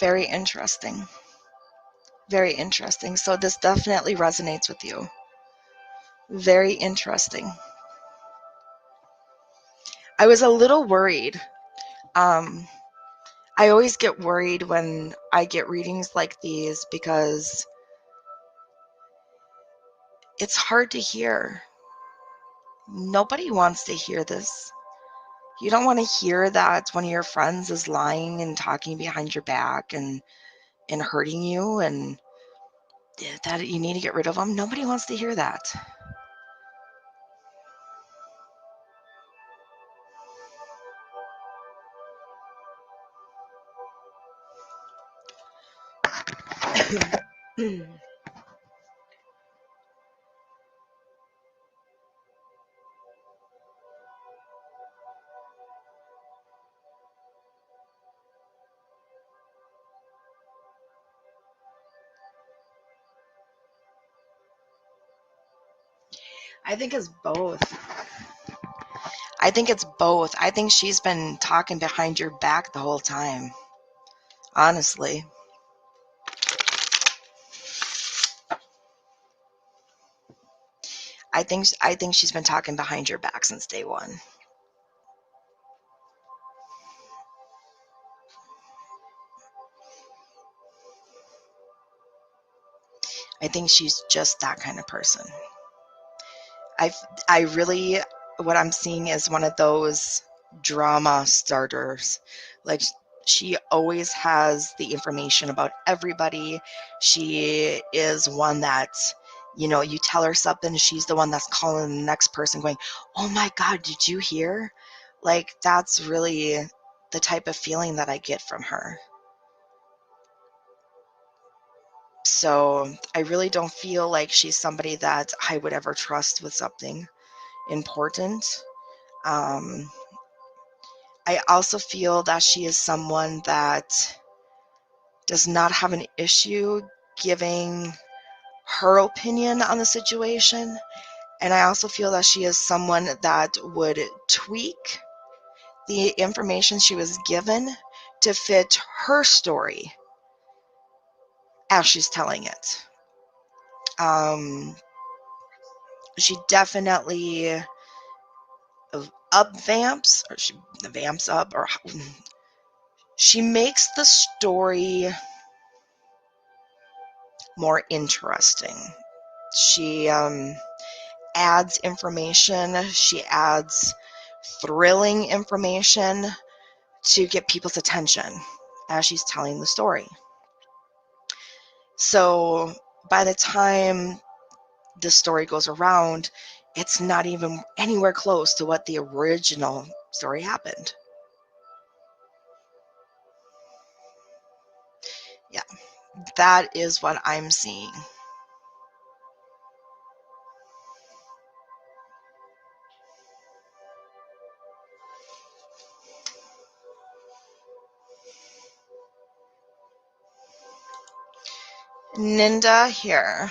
Very interesting. Very interesting. So this definitely resonates with you. Very interesting. I was a little worried. I always get worried when I get readings like these because it's hard to hear. Nobody wants to hear this. You don't want to hear that one of your friends is lying and talking behind your back and hurting you and that you need to get rid of them. Nobody wants to hear that. I think it's both. I think it's both. I think she's been talking behind your back the whole time. Honestly. I think she's been talking behind your back since day one. I think she's just that kind of person. I really what I'm seeing is one of those drama starters. Like, she always has the information about everybody. She is one that, you tell her something, she's the one that's calling the next person going, oh my God, did you hear? Like, that's really the type of feeling that I get from her. So I really don't feel like she's somebody that I would ever trust with something important. I also feel that she is someone that does not have an issue giving her opinion on the situation. And I also feel that she is someone that would tweak the information she was given to fit her story as she's telling it. She definitely vamps up, or she makes the story more interesting. She adds information. She adds thrilling information to get people's attention as she's telling the story. So by the time the story goes around, it's not even anywhere close to what the original story happened. Yeah, that is what I'm seeing. Ninda here.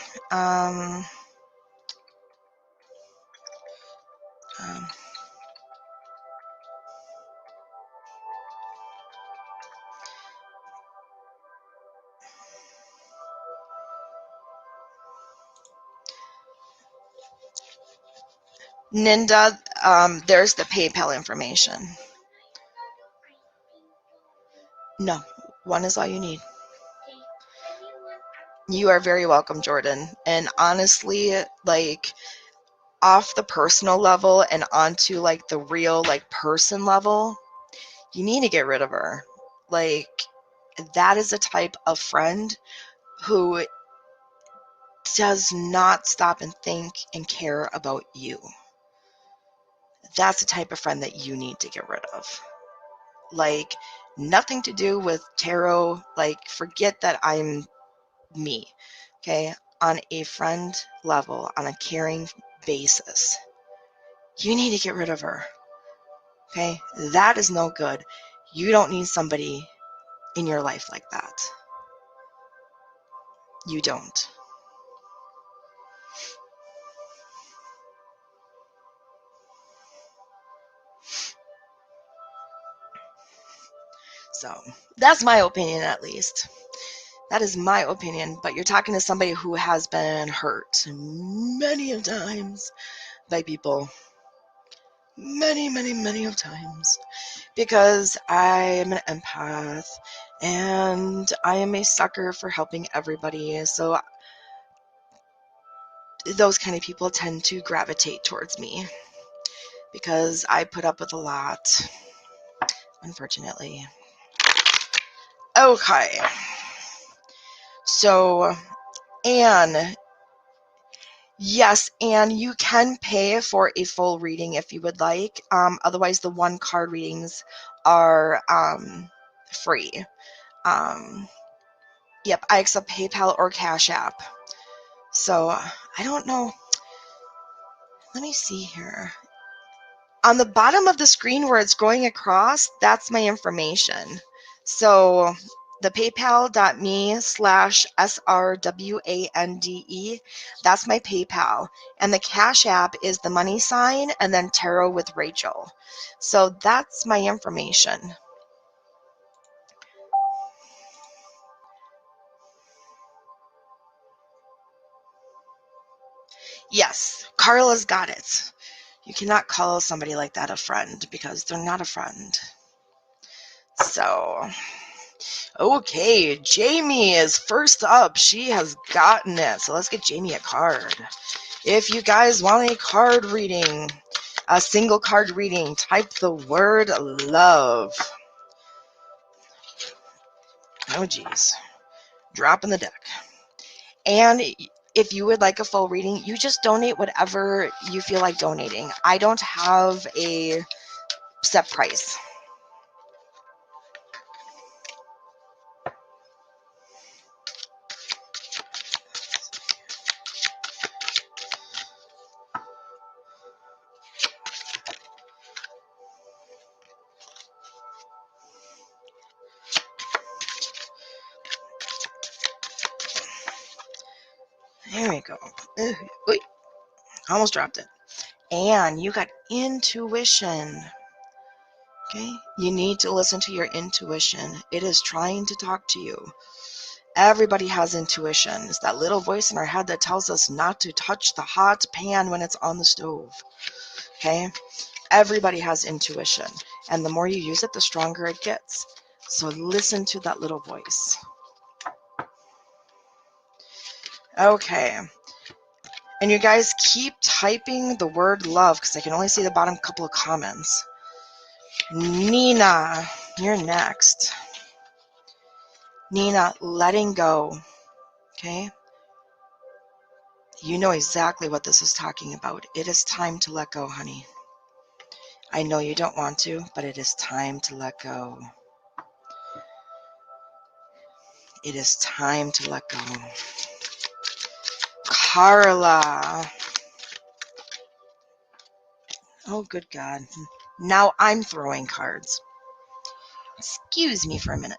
Ninda, there's the PayPal information. No, one is all you need. You are very welcome, Jordan. And honestly, like, off the personal level and onto like the real like person level, you need to get rid of her. Like, that is a type of friend who does not stop and think and care about you. That's the type of friend that you need to get rid of. Like, nothing to do with tarot. Like, forget that I'm me. Okay? On a friend level, on a caring basis, you need to get rid of her. Okay? That is no good. You don't need somebody in your life like that. You don't. So, that's my opinion, at least. That is my opinion. But you're talking to somebody who has been hurt many of times by people. Many, many, many of times. Because I am an empath and I am a sucker for helping everybody. So those kind of people tend to gravitate towards me because I put up with a lot, unfortunately. Okay. So, Anne. Yes, and you can pay for a full reading if you would like. Otherwise, the one card readings are free. Yep, I accept PayPal or Cash App. So, I don't know. Let me see here. On the bottom of the screen where it's going across, that's my information. So, the paypal.me/SRWANDE, that's my PayPal. And the Cash App is the money sign and then Tarot with Rachel. So, that's my information. Yes, Carla's got it. You cannot call somebody like that a friend because they're not a friend. So, okay, Jamie is first up. She has gotten it. So let's get Jamie a card. If you guys want a card reading, A single card reading. Type the word love. Oh, geez. Drop in the deck. And if you would like a full reading, you just donate whatever you feel like donating. I don't have a set price. There we go. Oy, almost dropped it. And you got intuition. Okay? You need to listen to your intuition. It is trying to talk to you. Everybody has intuition. It's that little voice in our head that tells us not to touch the hot pan when it's on the stove. Okay? Everybody has intuition. And the more you use it, the stronger it gets. So listen to that little voice. Okay. And you guys keep typing the word love because I can only see the bottom couple of comments. Nina, you're next. Nina, letting go. Okay? You know exactly what this is talking about. It is time to let go, honey. I know you don't want to, but it is time to let go. It is time to let go. Carla. Oh, good God. Now I'm throwing cards. Excuse me for a minute.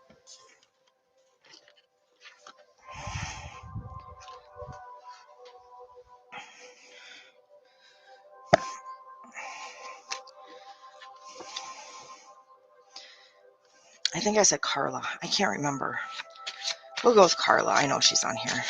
I think I said Carla. I can't remember. We'll go with Carla. I know she's on here.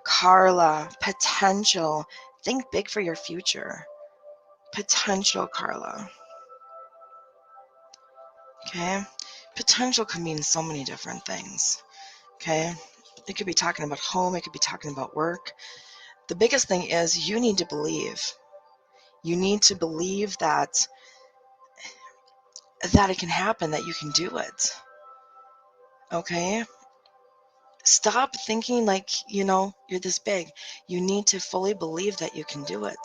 Carla, potential. Think big for your future. Potential, Carla. Okay? Potential can mean so many different things. Okay? It could be talking about home. It could be talking about work. The biggest thing is you need to believe. You need to believe that it can happen, that you can do it. Okay? Stop thinking like, you're this big. You need to fully believe that you can do it,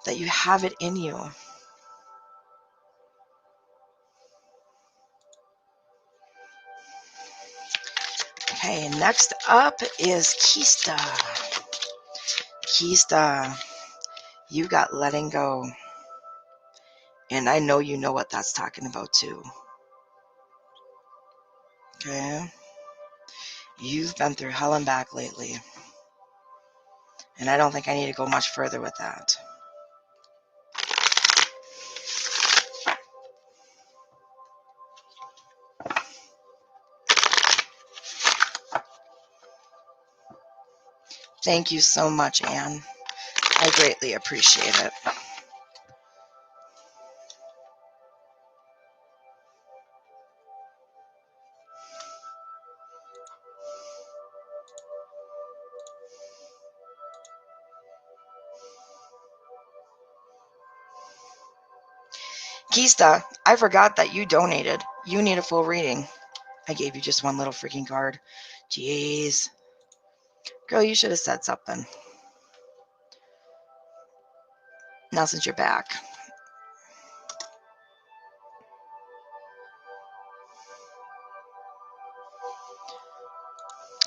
that you have it in you. Okay, next up is Kista. Kista, you got letting go. And I know you know what that's talking about too. Okay? You've been through hell and back lately. And I don't think I need to go much further with that. Thank you so much, Anne. I greatly appreciate it. Kista, I forgot that you donated. You need a full reading. I gave you just one little freaking card. Jeez. Girl, you should have said something. Now since you're back.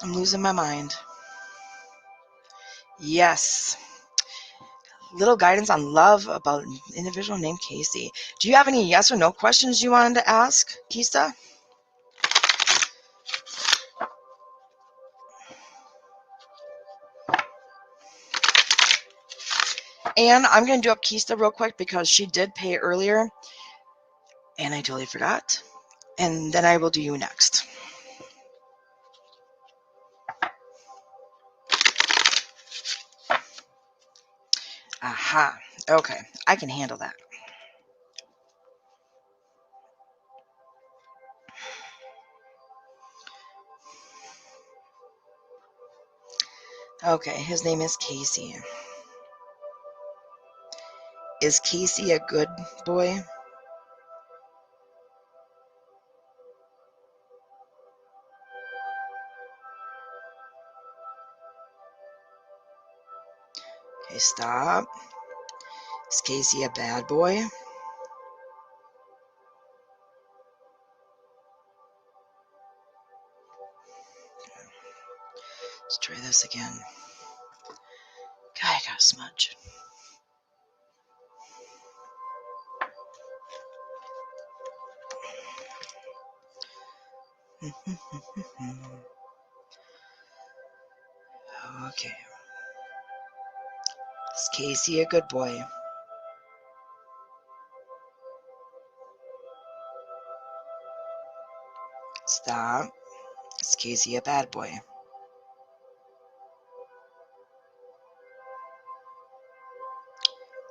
I'm losing my mind. Yes. Little guidance on love about an individual named Casey. Do you have any yes or no questions you wanted to ask, Kista? And I'm going to do up Kista real quick because she did pay earlier. And I totally forgot. And then I will do you next. Aha. Okay. I can handle that. Okay, his name is Casey. Is Casey a good boy? Okay, stop. Is Casey a bad boy? Let's try this again. God, I got a smudge. Okay. Is Casey a good boy? Stop. Is Casey a bad boy?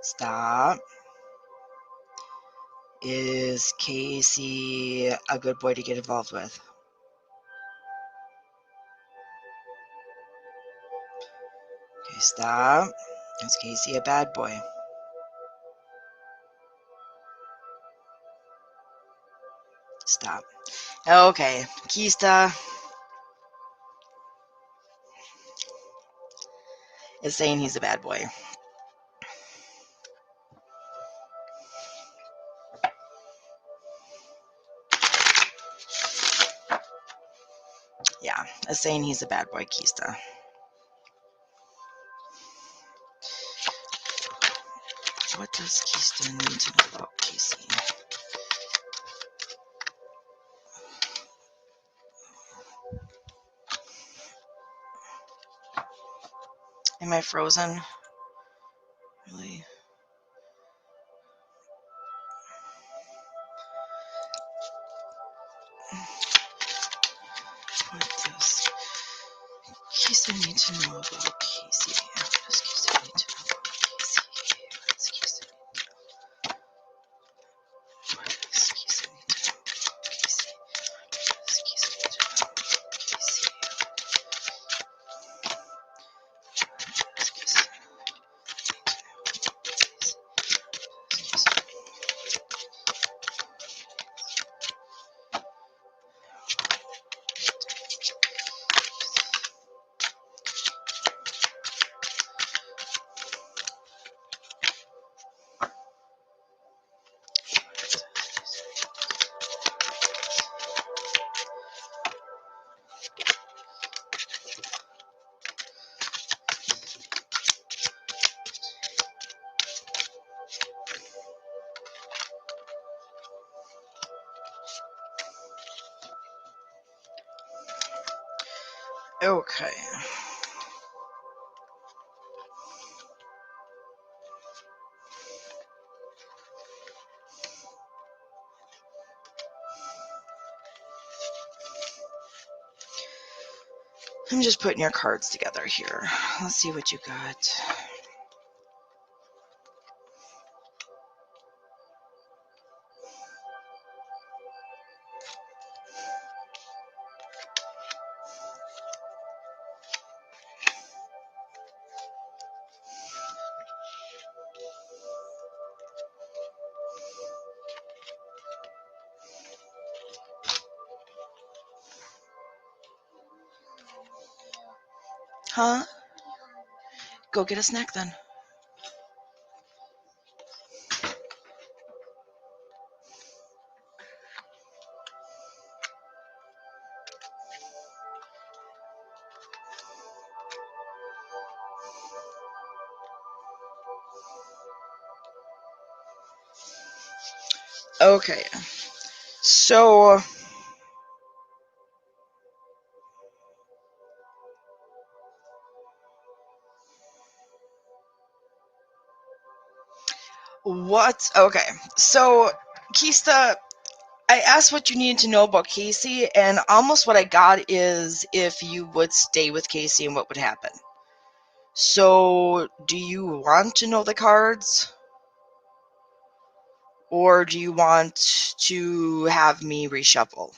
Stop. Is Casey a good boy to get involved with? Okay, stop. Is Casey a bad boy? Stop. Okay, Kista is saying he's a bad boy. Yeah, is saying he's a bad boy, Kista. What does Kista need to know about Casey? Am I frozen? Really? What does Kista need to know about Casey? What does Kista need to know about Casey? What does Kista need to know? What does Kista need to know about Casey? What does Kista need to know about Casey? What does Kista need to know about Okay. I'm just putting your cards together here. Let's see what you got. Huh? Go get a snack then. Okay. So what? Okay. So Kista, I asked what you needed to know about Casey, and almost what I got is if you would stay with Casey and what would happen. So, do you want to know the cards? Or do you want to have me reshuffle?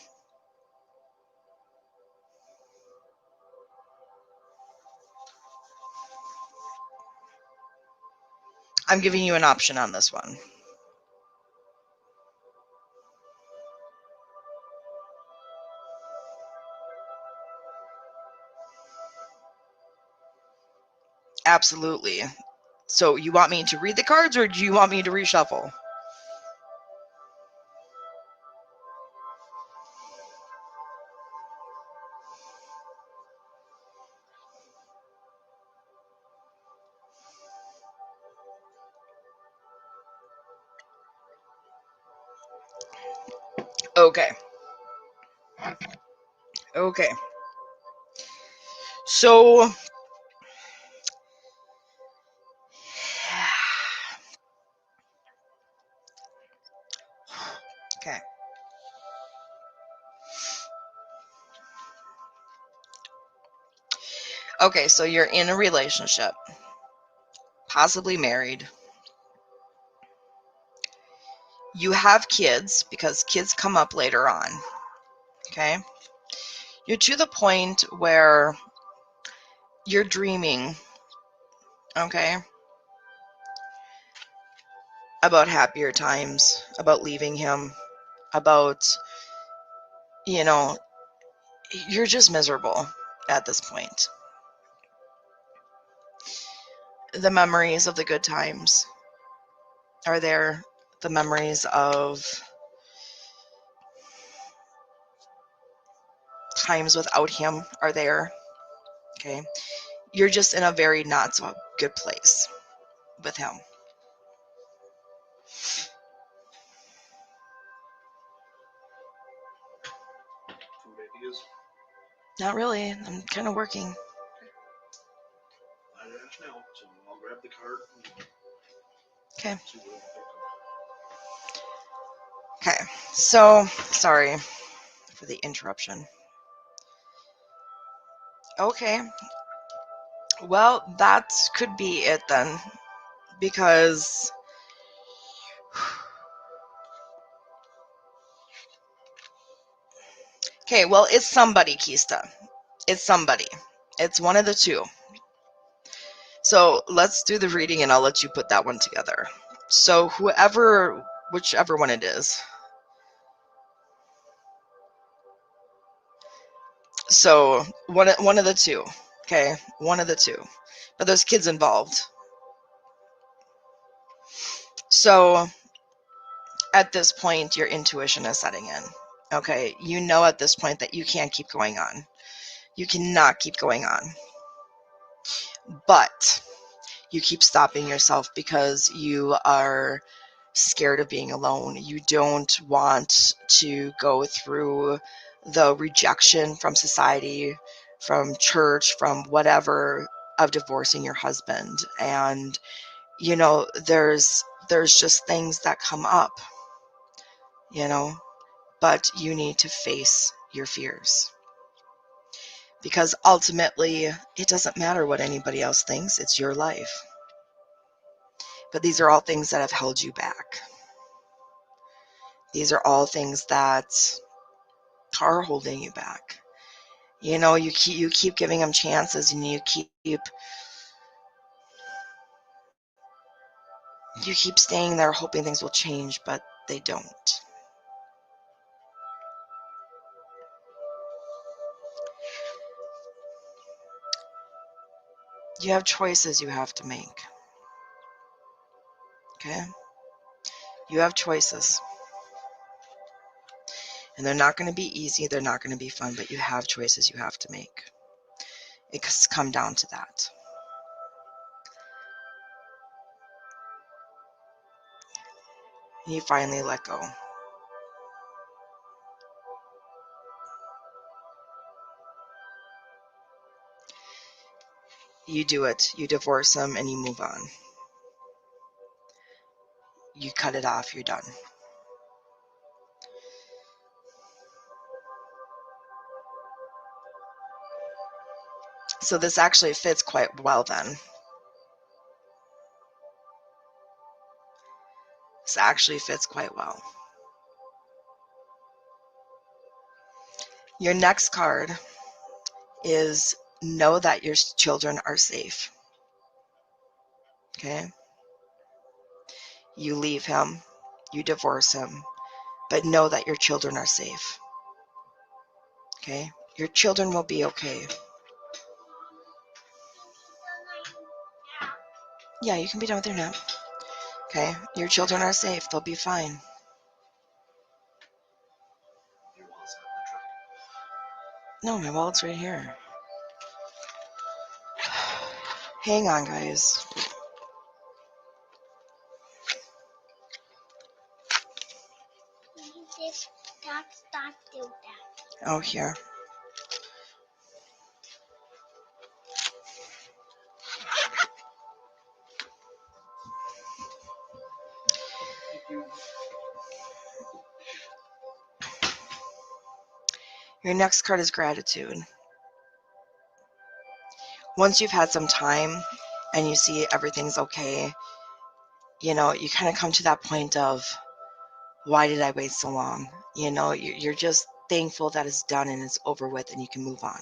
I'm giving you an option on this one. Absolutely. So you want me to read the cards, or do you want me to reshuffle? Okay. Okay. So, okay. Okay, so you're in a relationship, possibly married. You have kids, because kids come up later on. Okay? You're to the point where you're dreaming, okay, about happier times, about leaving him, about, you're just miserable at this point. The memories of the good times are there. The memories of times without him are there. Okay? You're just in a very not so good place with him. Food ideas? Not really. I'm kind of working. I asked now, so I'll grab the card. Okay. See what Okay. So, sorry for the interruption. Okay. Well, that could be it then. Because okay, well, it's somebody, Kista. It's somebody. It's one of the two. So let's do the reading and I'll let you put that one together. So whichever one it is. So one of the two. Okay, one of the two. But there's kids involved. So at this point, your intuition is setting in. Okay, you know at this point that you can't keep going on. You cannot keep going on. But you keep stopping yourself because you are scared of being alone. You don't want to go through the rejection from society, from church, from whatever, of divorcing your husband. And there's just things that come up, but you need to face your fears. Because ultimately, it doesn't matter what anybody else thinks, it's your life. But these are all things that have held you back. These are all things that are holding you back. You keep giving them chances, and you keep staying there hoping things will change, but they don't. You have choices you have to make. Okay? You have choices. And they're not going to be easy, they're not going to be fun, but you have choices you have to make. It's come down to that. And you finally let go. You do it. You divorce them and you move on. You cut it off, you're done. So this actually fits quite well then. This actually fits quite well. Your next card is know that your children are safe. Okay? You leave him, you divorce him, but know that your children are safe. Okay? Your children will be okay. Yeah, you can be done with your nap. Okay? Your children are safe. They'll be fine. Your wallet's not in the truck. No, my wallet's right here. Hang on, guys. Oh, here. Your next card is gratitude. Once you've had some time and you see everything's okay, you know, you kind of come to that point of, why did I wait so long? You know, you're just thankful that it's done and it's over with and you can move on.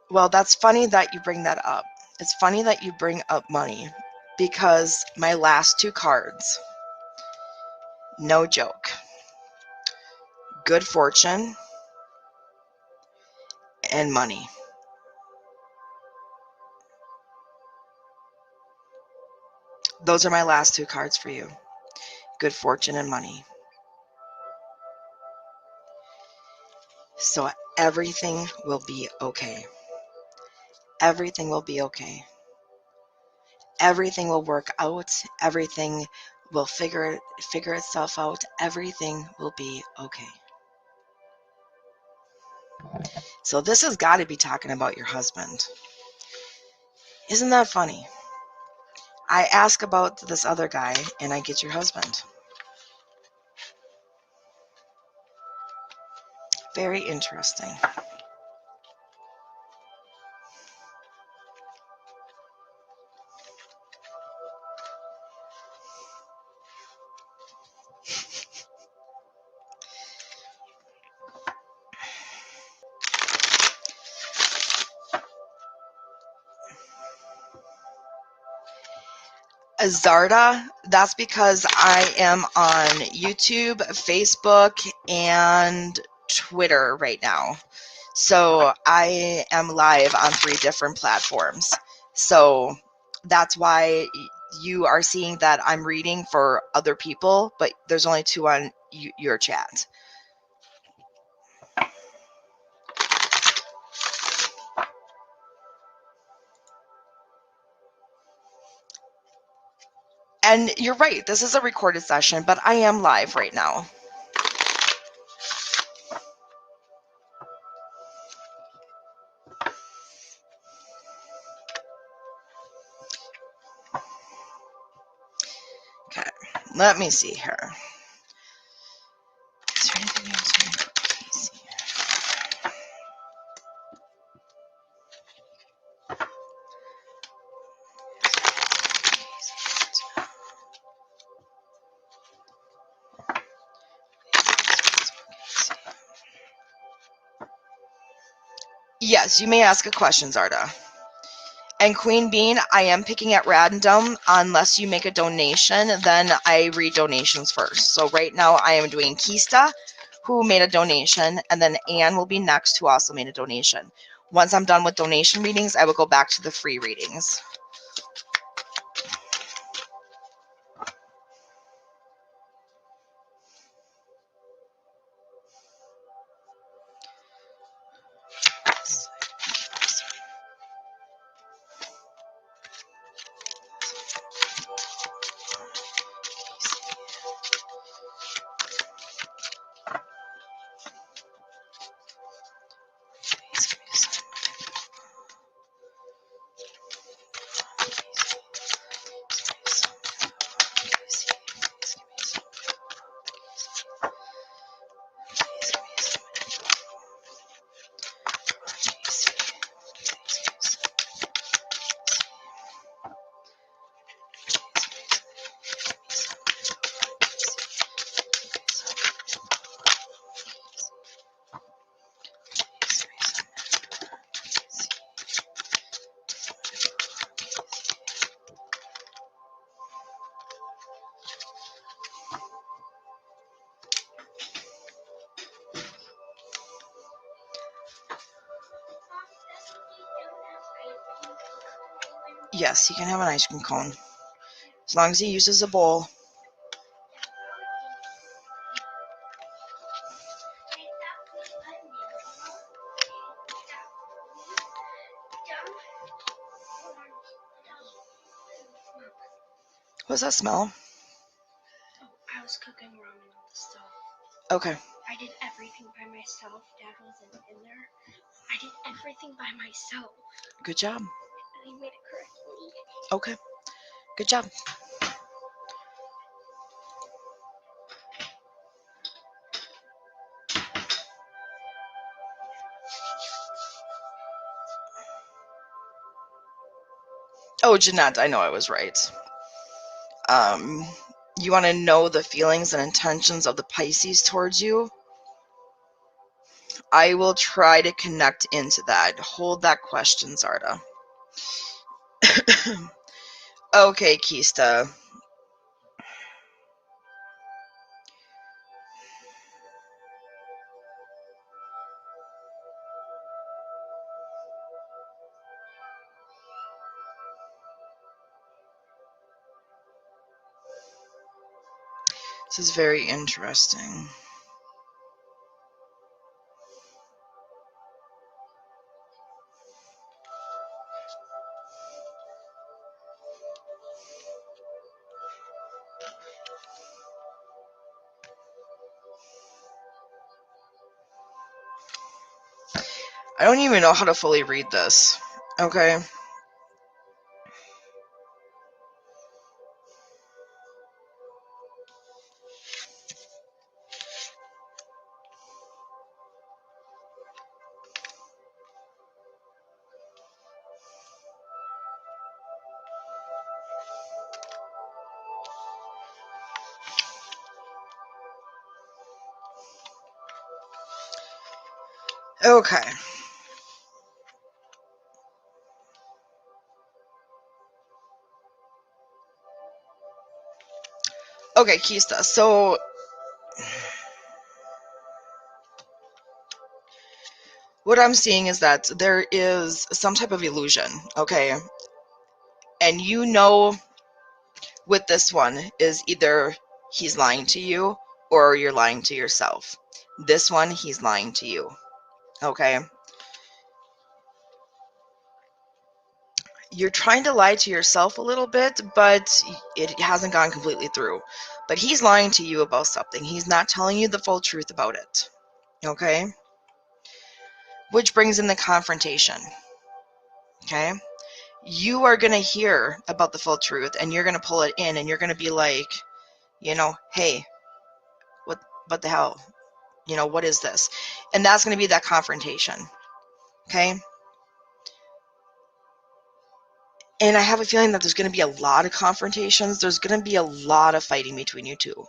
Well, that's funny that you bring that up. It's funny that you bring up money because my last two cards, no joke, good fortune and money. Those are my last two cards for you. Good fortune and money. So everything will be okay. Everything will be okay. Everything will work out. Everything will figure itself out. Everything will be okay. So this has got to be talking about your husband. Isn't that funny? I ask about this other guy and I get your husband. Very interesting. Azarda, that's because I am on YouTube, Facebook, and Twitter right now. So I am live on 3 different platforms. So that's why you are seeing that I'm reading for other people, but there's only 2 on your chat. And you're right, this is a recorded session, but I am live right now. Okay, let me see here. Is there anything else we need to see? Yes, you may ask a question, Zarda. And Queen Bean, I am picking at random. Unless you make a donation, then I read donations first. So right now I am doing Kista, who made a donation, and then Anne will be next, who also made a donation. Once I'm done with donation readings, I will go back to the free readings. Yes, he can have an ice cream cone. As long as he uses a bowl. What's that smell? Oh, I was cooking ramen on the stove. Okay. I did everything by myself. Dad wasn't in there. I did everything by myself. Good job. And he made it correctly. Okay. Good job. Oh, Jeanette, I know I was right. You want to know the feelings and intentions of the Pisces towards you? I will try to connect into that. Hold that question, Zarda. Okay, Kista. This is very interesting. I don't even know how to fully read this. Okay. Okay. Okay, Kista. So what I'm seeing is that there is some type of illusion, okay? And you know with this one is either he's lying to you or you're lying to yourself. This one, he's lying to you, okay? You're trying to lie to yourself a little bit, but it hasn't gone completely through. But he's lying to you about something. He's not telling you the full truth about it, okay? Which brings in the confrontation, okay? You are going to hear about the full truth and you're going to pull it in and you're going to be like, hey, what the hell? What is this? And that's going to be that confrontation, okay? And I have a feeling that there's going to be a lot of confrontations. There's going to be a lot of fighting between you two.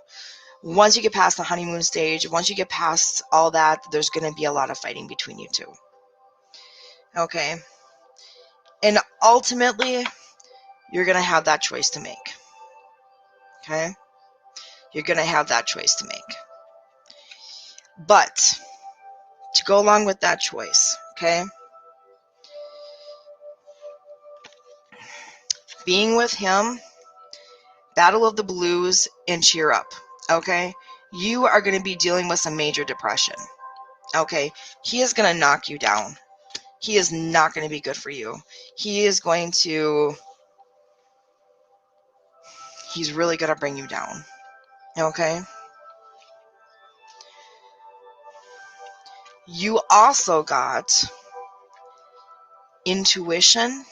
Once you get past the honeymoon stage, once you get past all that, there's going to be a lot of fighting between you two. Okay? And ultimately, you're going to have that choice to make. Okay? You're going to have that choice to make. But to go along with that choice, okay? Being with him, Battle of the Blues, and cheer up, okay? You are going to be dealing with some major depression, okay? He is going to knock you down. He is not going to be good for you. He's really going to bring you down, okay? You also got intuition,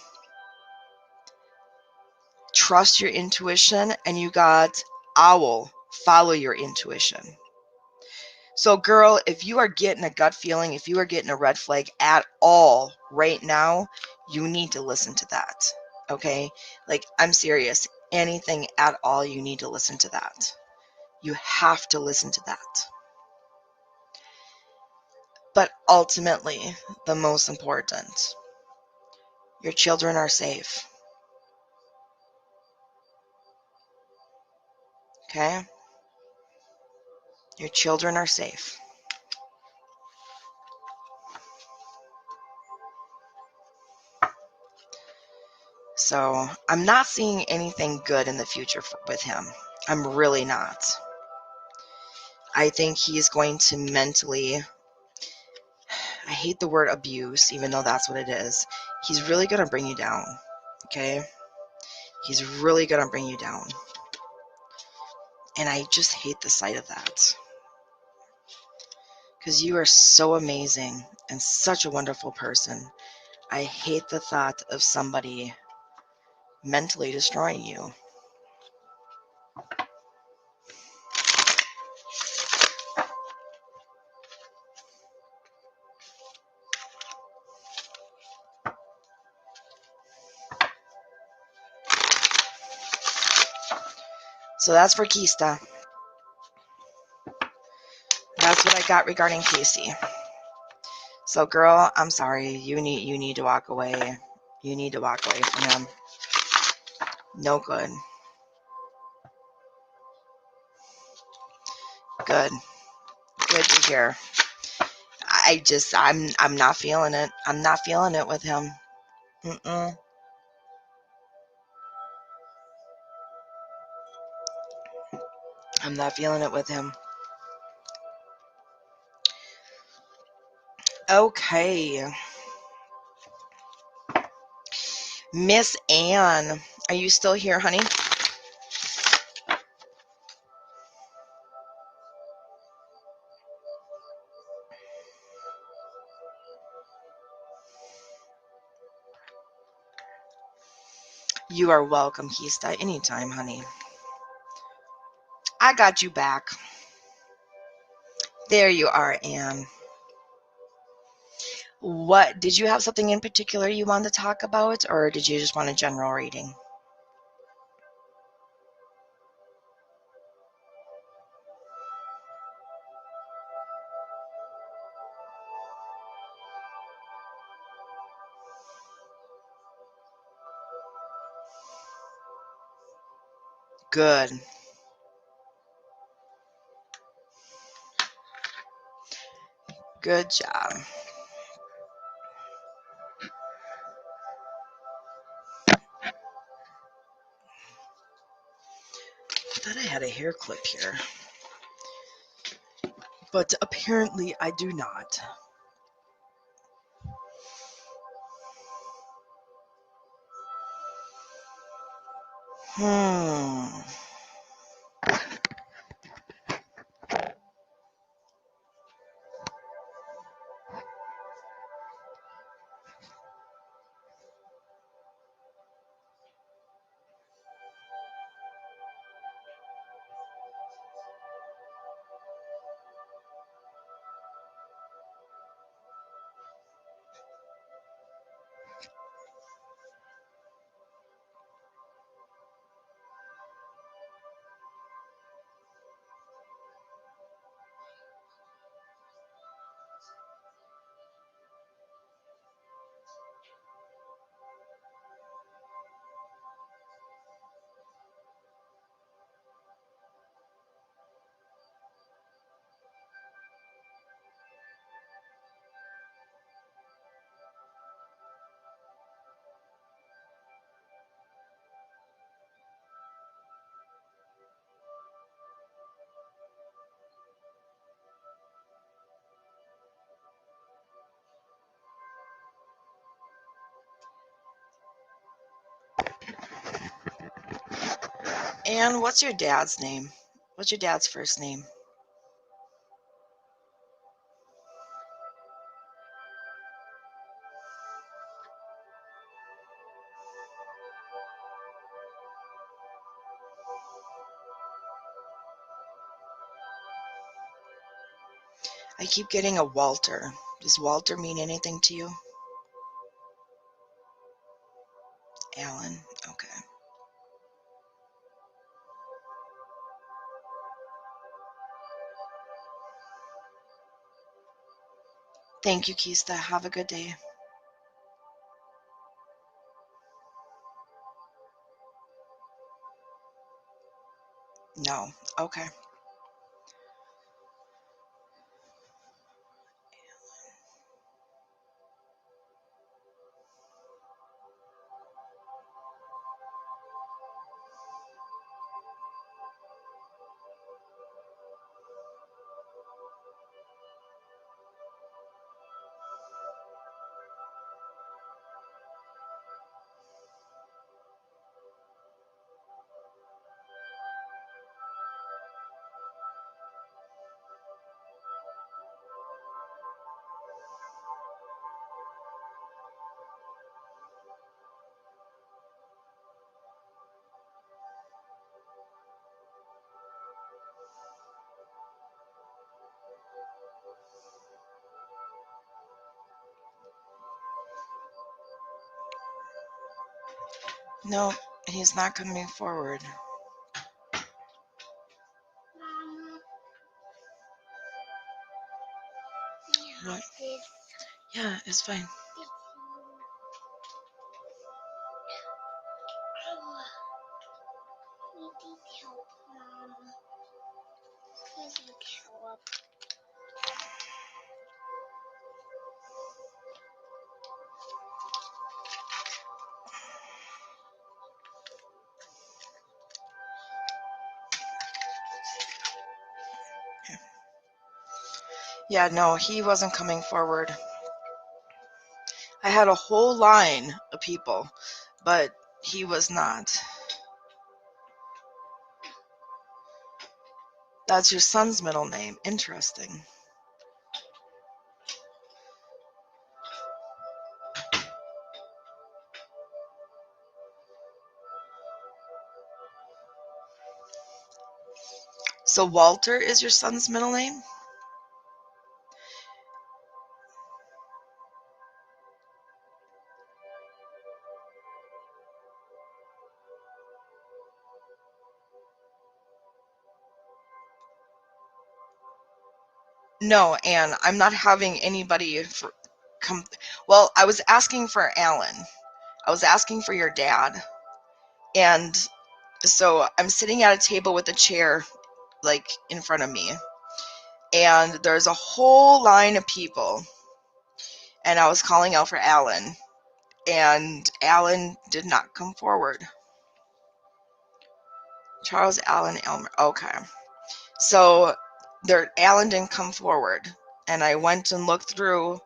trust your intuition, and you got owl, follow your intuition. So, girl, if you are getting a gut feeling, if you are getting a red flag at all right now, you need to listen to that, okay? Like, I'm serious. Anything at all, you need to listen to that. You have to listen to that. But ultimately, the most important, your children are safe, okay? Your children are safe. So I'm not seeing anything good in the future with him. I'm really not. I think he's going to mentally, I hate the word abuse, even though that's what it is. He's really going to bring you down. Okay? He's really going to bring you down. And I just hate the sight of that. Because you are so amazing and such a wonderful person. I hate the thought of somebody mentally destroying you. So that's for Kista. That's what I got regarding Casey. So girl, I'm sorry. You need to walk away. You need to walk away from him. No good. Good. Good to hear. I'm not feeling it. I'm not feeling it with him. Mm-mm. I'm not feeling it with him. Okay. Miss Anne, are you still here, honey? You are welcome, Kista. Anytime, honey. I got you back. There you are, Anne. What, did you have something in particular you wanted to talk about, or did you just want a general reading? Good. Good job. I thought I had a hair clip here, but apparently I do not. And what's your dad's name? What's your dad's first name? I keep getting a Walter. Does Walter mean anything to you? Alan. Okay. Thank you, Kista. Have a good day. No. Okay. No, he's not coming forward. Mama, What? this Yeah, it's fine. is need help, Mama. Please need help. Yeah, no, he wasn't coming forward. I had a whole line of people, but he was not. That's your son's middle name. Interesting. So Walter is your son's middle name? No, Anne, I'm not having anybody come. Well, I was asking for Alan. I was asking for your dad. And so I'm sitting at a table with a chair, like, in front of me. And there's a whole line of people. And I was calling out for Alan. And Alan did not come forward. Charles Allen Elmer. Okay. So Alan didn't come forward. And I went and looked through,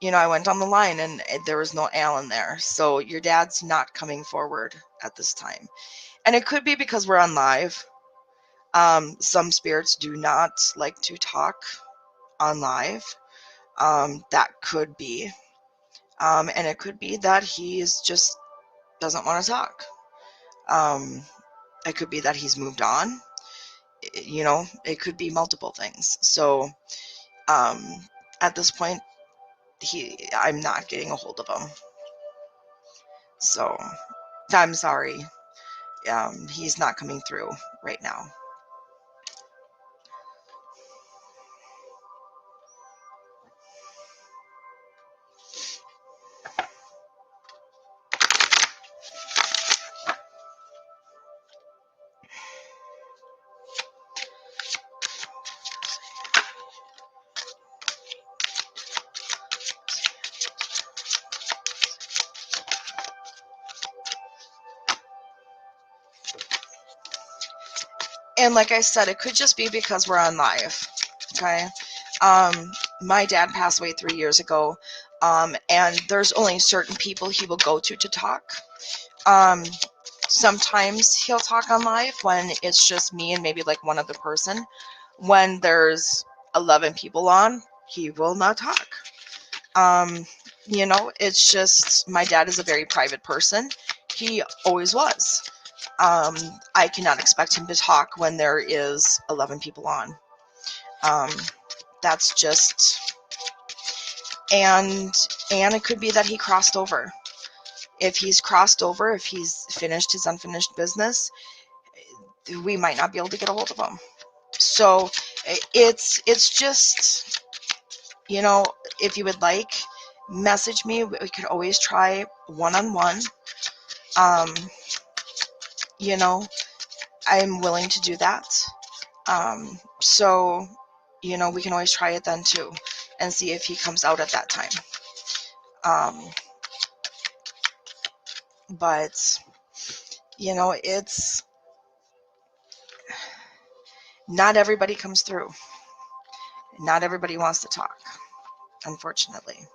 I went on the line and there was no Alan there. So your dad's not coming forward at this time. And it could be because we're on live. Some spirits do not like to talk on live. That could be. And it could be that he's just doesn't want to talk. It could be that he's moved on. It could be multiple things. So at this point, I'm not getting a hold of him. So I'm sorry. He's not coming through right now. And like I said, it could just be because we're on live. Okay. My dad passed away 3 years ago. And there's only certain people he will go to talk. Sometimes he'll talk on live when it's just me and maybe like one other person. When there's 11 people on, he will not talk. It's just my dad is a very private person. He always was. I cannot expect him to talk when there is 11 people on. That's just, and it could be that he crossed over. If he's crossed over, if he's finished his unfinished business, we might not be able to get a hold of him. So it's just, if you would like, message me. We could always try one-on-one. I'm willing to do that. So, we can always try it then too and see if he comes out at that time. But, it's not everybody comes through. Not everybody wants to talk, unfortunately.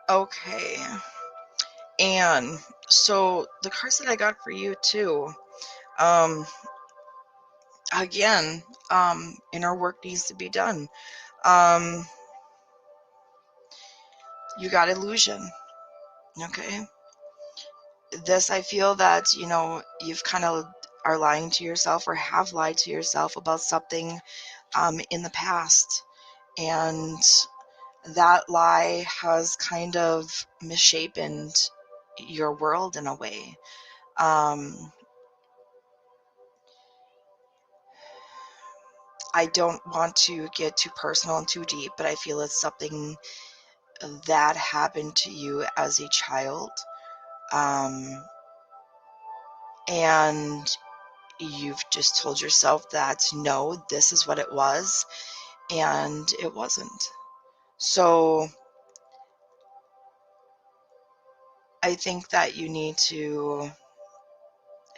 Okay. And so the cards that I got for you too, um, again, inner work needs to be done. Um, you got illusion. Okay. This, I feel that, you've kind of are lying to yourself or have lied to yourself about something in the past. And that lie has kind of misshapen your world in a way. I don't want to get too personal and too deep, but I feel it's something that happened to you as a child. And you've just told yourself that no, this is what it was, and it wasn't. So I think that you need to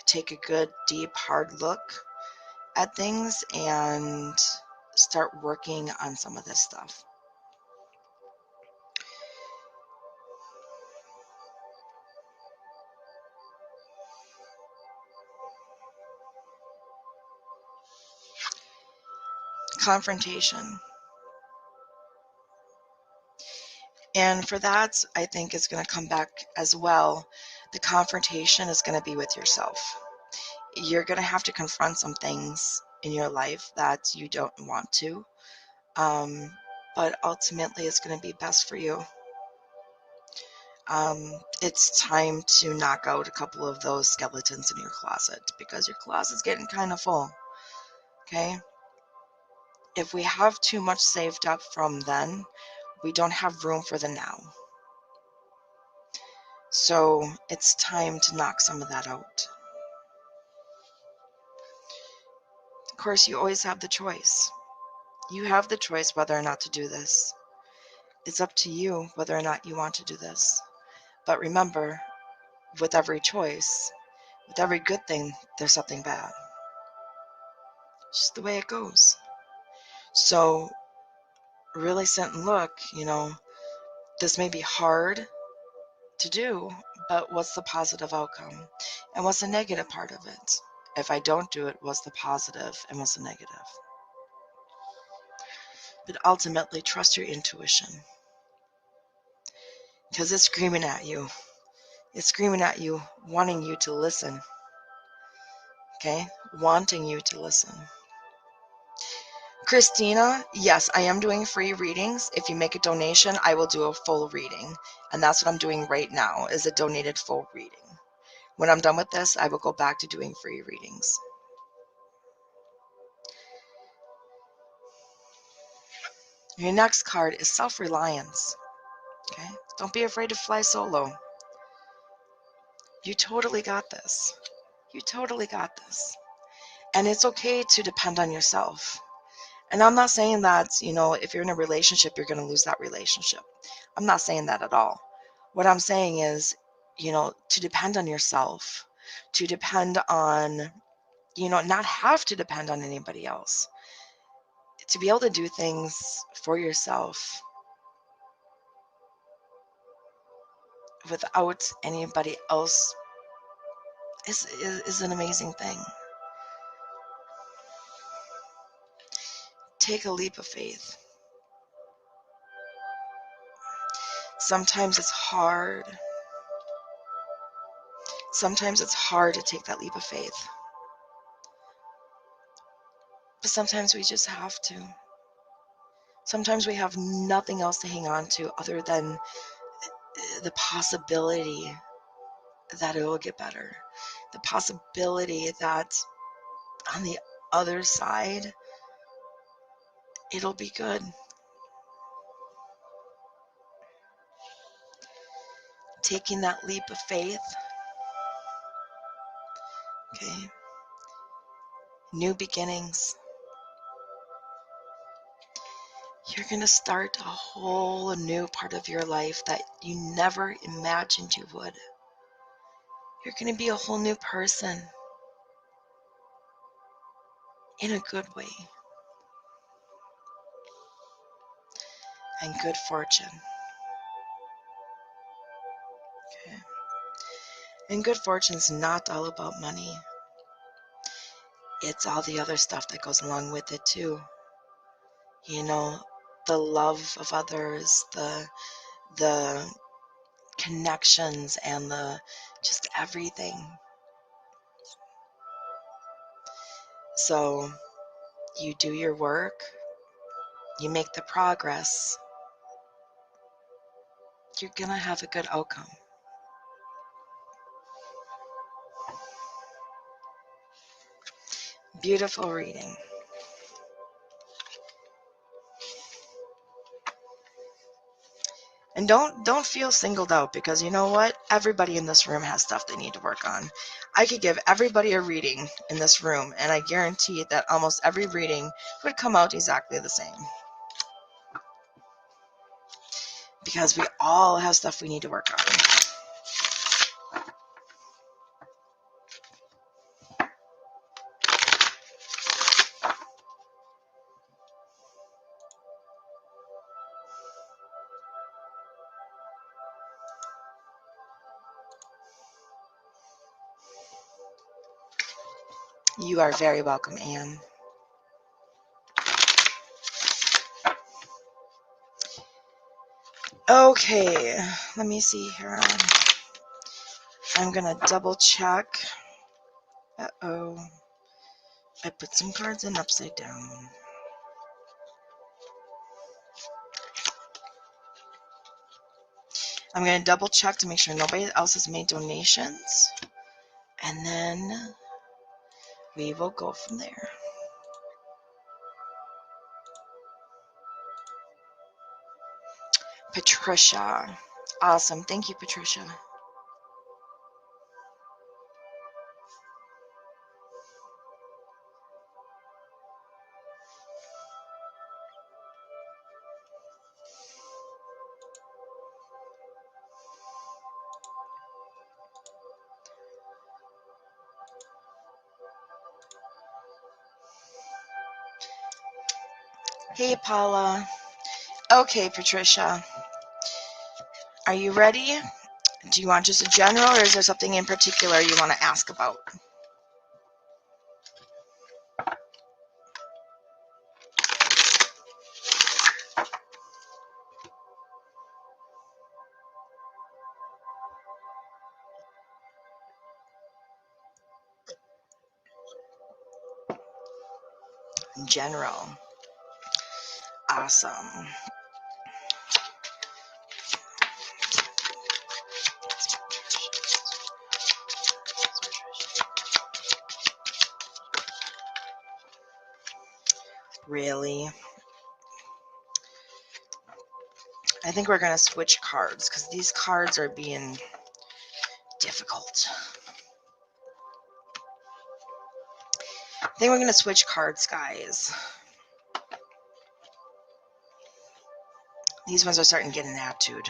take a good, deep, hard look at things and start working on some of this stuff. Confrontation. And for that, I think it's going to come back as well. The confrontation is going to be with yourself. You're going to have to confront some things in your life that you don't want to. But ultimately, it's going to be best for you. It's time to knock out a couple of those skeletons in your closet because your closet's getting kind of full. Okay? If we have too much saved up from then, we don't have room for the now. So it's time to knock some of that out. Of course, you always have the choice. You have the choice whether or not to do this. It's up to you whether or not you want to do this. But remember, with every choice, with every good thing, there's something bad. It's just the way it goes. So really sit and look, this may be hard to do, but what's the positive outcome? And what's the negative part of it? If I don't do it, what's the positive and what's the negative? But ultimately, trust your intuition. Because it's screaming at you. It's screaming at you, wanting you to listen. Okay? Wanting you to listen. Christina, yes, I am doing free readings. If you make a donation, I will do a full reading. And that's what I'm doing right now, is a donated full reading. When I'm done with this, I will go back to doing free readings. Your next card is self-reliance. Okay? Don't be afraid to fly solo. You totally got this. You totally got this. And it's okay to depend on yourself. And I'm not saying that, if you're in a relationship, you're going to lose that relationship. I'm not saying that at all. What I'm saying is, to depend on yourself, to depend on, not have to depend on anybody else, to be able to do things for yourself without anybody else is an amazing thing. Take a leap of faith. Sometimes it's hard. Sometimes it's hard to take that leap of faith. But sometimes we just have to. Sometimes we have nothing else to hang on to other than the possibility that it will get better. The possibility that on the other side, it'll be good. Taking that leap of faith. Okay. New beginnings. You're going to start a whole new part of your life that you never imagined you would. You're going to be a whole new person in a good way. And good fortune. And good fortune's not all about money. It's all the other stuff that goes along with it too. You know, the love of others, the connections, and the just everything. So you do your work, you make the progress, you're gonna have a good outcome. Beautiful reading. And don't feel singled out, because you know what? Everybody in this room has stuff they need to work on. I could give everybody a reading in this room, and I guarantee that almost every reading would come out exactly the same. Because we all have stuff we need to work on. You are very welcome, Anne. Okay, let me see here. I'm gonna double check. Uh-oh. I put some cards in upside down. I'm gonna double check to make sure nobody else has made donations. And then we will go from there. Patricia. Awesome. Thank you, Patricia. Hey, Paula. Okay, Patricia. Are you ready? Do you want just a general, or is there something in particular you want to ask about? General. Awesome. Really? I think we're going to switch cards, because these cards are being difficult. I think we're going to switch cards, guys. These ones are starting to get an attitude.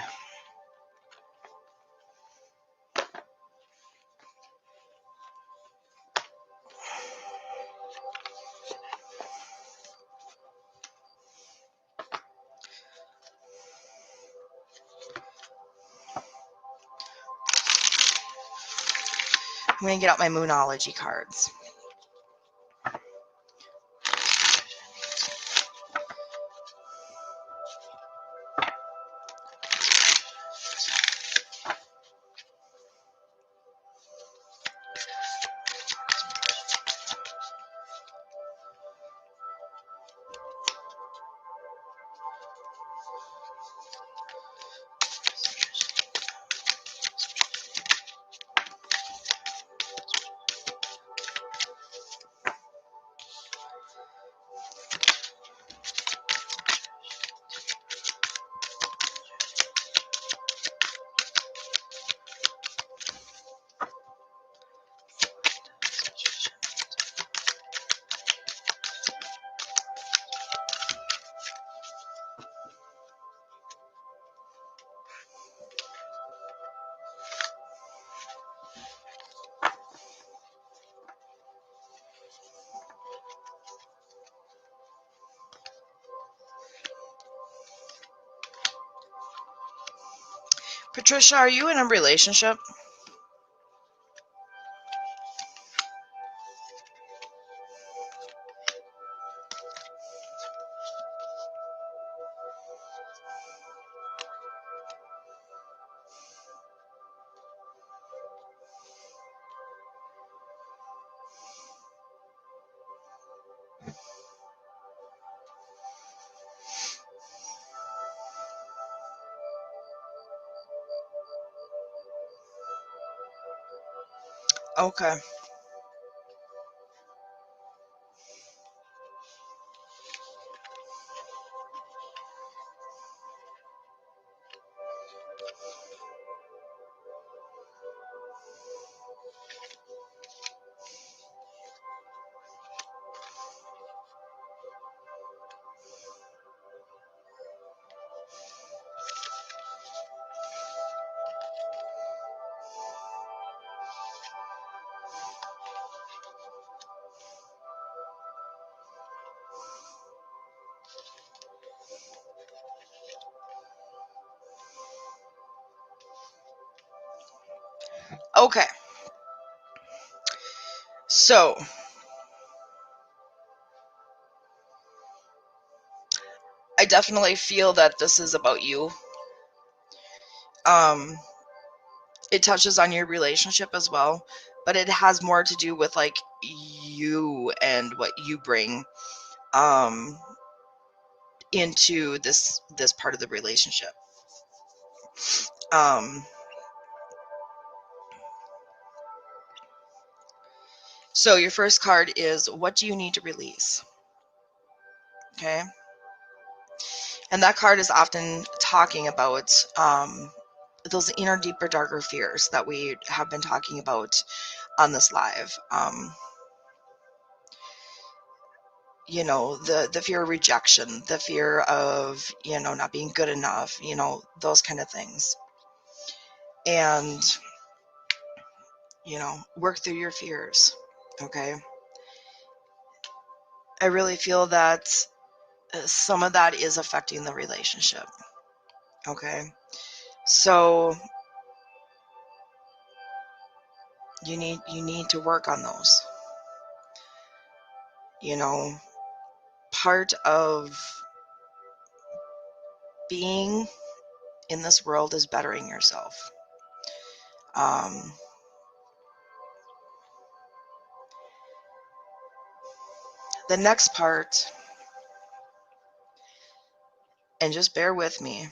I'm going to get out my Moonology cards. Patricia, are you in a relationship? Okay. Okay. So, I definitely feel that this is about you. Um, it touches on your relationship as well, but it has more to do with like you and what you bring um into this part of the relationship. Um, so your first card is, what do you need to release? Okay. And that card is often talking about those inner, deeper, darker fears that we have been talking about on this live. You know, the fear of rejection, the fear of, you know, not being good enough, you know, those kind of things. And, you know, work through your fears. Okay. I really feel that some of that is affecting the relationship. Okay. So you need to work on those. You know, part of being in this world is bettering yourself. Um, the next part, and just bear with me,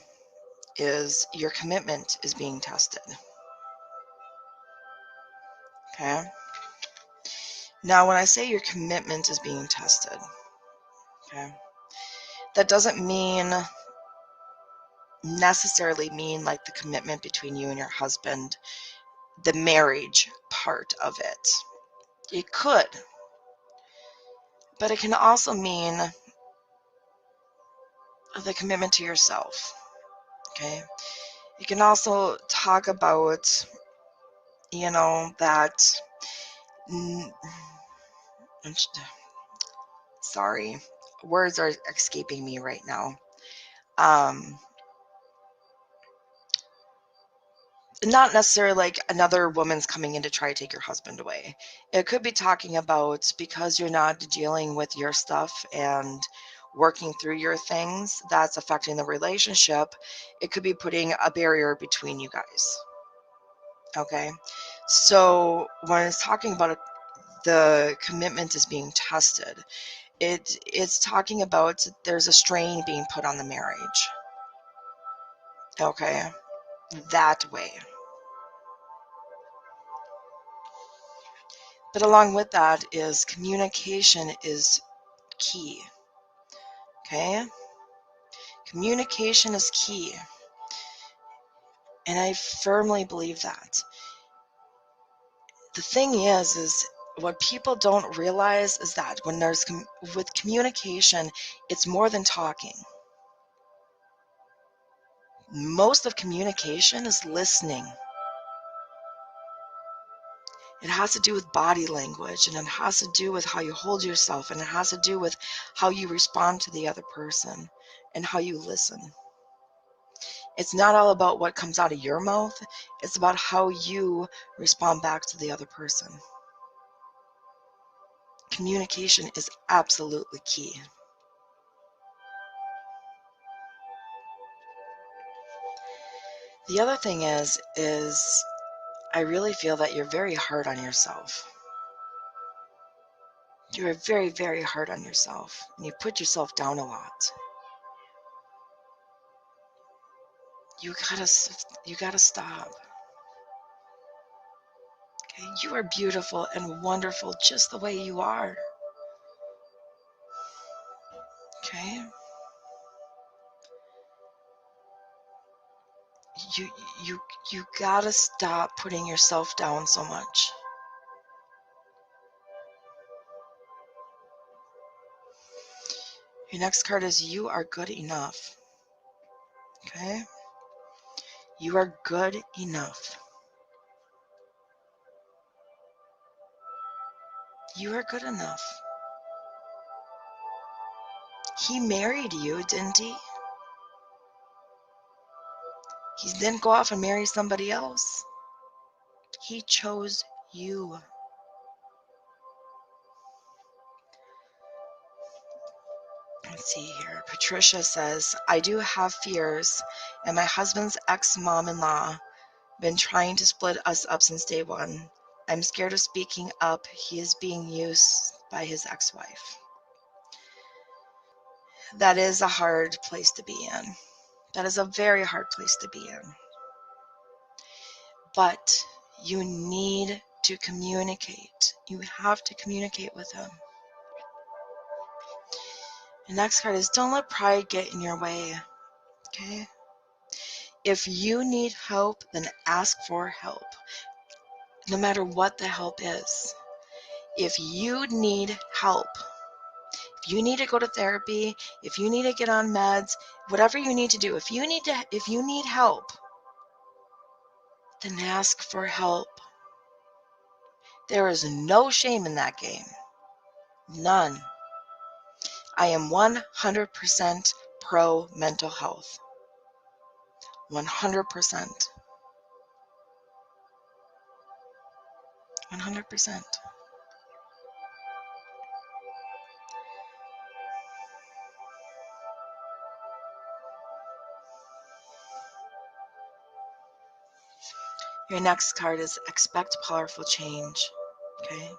is your commitment is being tested. Okay. Now, when I say your commitment is being tested, okay, that doesn't necessarily mean like the commitment between you and your husband, the marriage part of it. It could, but it can also mean the commitment to yourself. Okay. You can also talk about, you know, that. Sorry, words are escaping me right now. Not necessarily like another woman's coming in to try to take your husband away. It could be talking about, because you're not dealing with your stuff and working through your things that's affecting the relationship. It could be putting a barrier between you guys. Okay. So when it's talking about the commitment is being tested, it's talking about there's a strain being put on the marriage. Okay. That way. But along with that is communication is key. Okay? Communication is key. And I firmly believe that. The thing is what people don't realize is that when there's with communication, it's more than talking. Most of communication is listening. It has to do with body language, and it has to do with how you hold yourself, and it has to do with how you respond to the other person and how you listen. It's not all about what comes out of your mouth. It's about how you respond back to the other person. Communication is absolutely key. The other thing is I really feel that you're very hard on yourself. You're very, very hard on yourself, and you put yourself down a lot. You gotta stop. Okay, you are beautiful and wonderful just the way you are. Okay? You you you gotta stop putting yourself down so much. Your next card is you are good enough. Okay? You are good enough. You are good enough. He married you, didn't he? He didn't go off and marry somebody else. He chose you. Let's see here. Patricia says, I do have fears, and my husband's ex-mom-in-law been trying to split us up since day one. I'm scared of speaking up. He is being used by his ex-wife. That is a hard place to be in. That is a very hard place to be in. But you need to communicate. You have to communicate with him. The next card is don't let pride get in your way. Okay? If you need help, then ask for help. No matter what the help is. If you need help, if you need to go to therapy, if you need to get on meds, whatever you need to do, if you need help, then ask for help. There is no shame in that game. None. I am 100% pro mental health. 100%. 100%. Your next card is expect powerful change. Okay?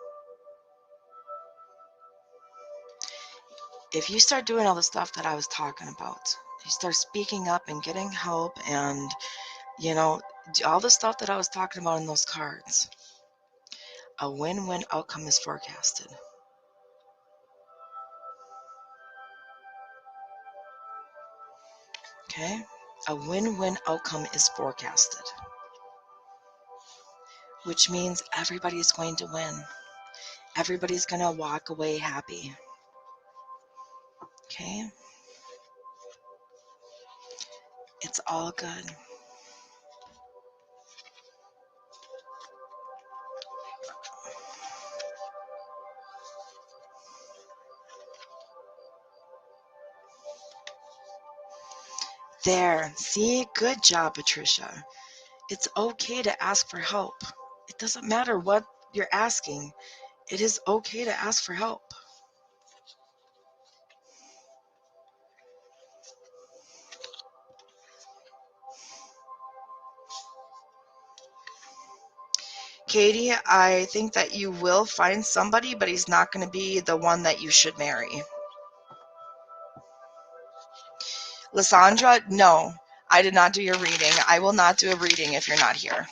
If you start doing all the stuff that I was talking about, you start speaking up and getting help and, all the stuff that I was talking about in those cards, a win-win outcome is forecasted. Okay? A win-win outcome is forecasted, which means everybody's going to win. Everybody's going to walk away happy. Okay? It's all good. There. See? Good job, Patricia. It's okay to ask for help. It doesn't matter what you're asking. It is okay to ask for help. Katie, I think that you will find somebody, but he's not going to be the one that you should marry. Lysandra, no, I did not do your reading. I will not do a reading if you're not here.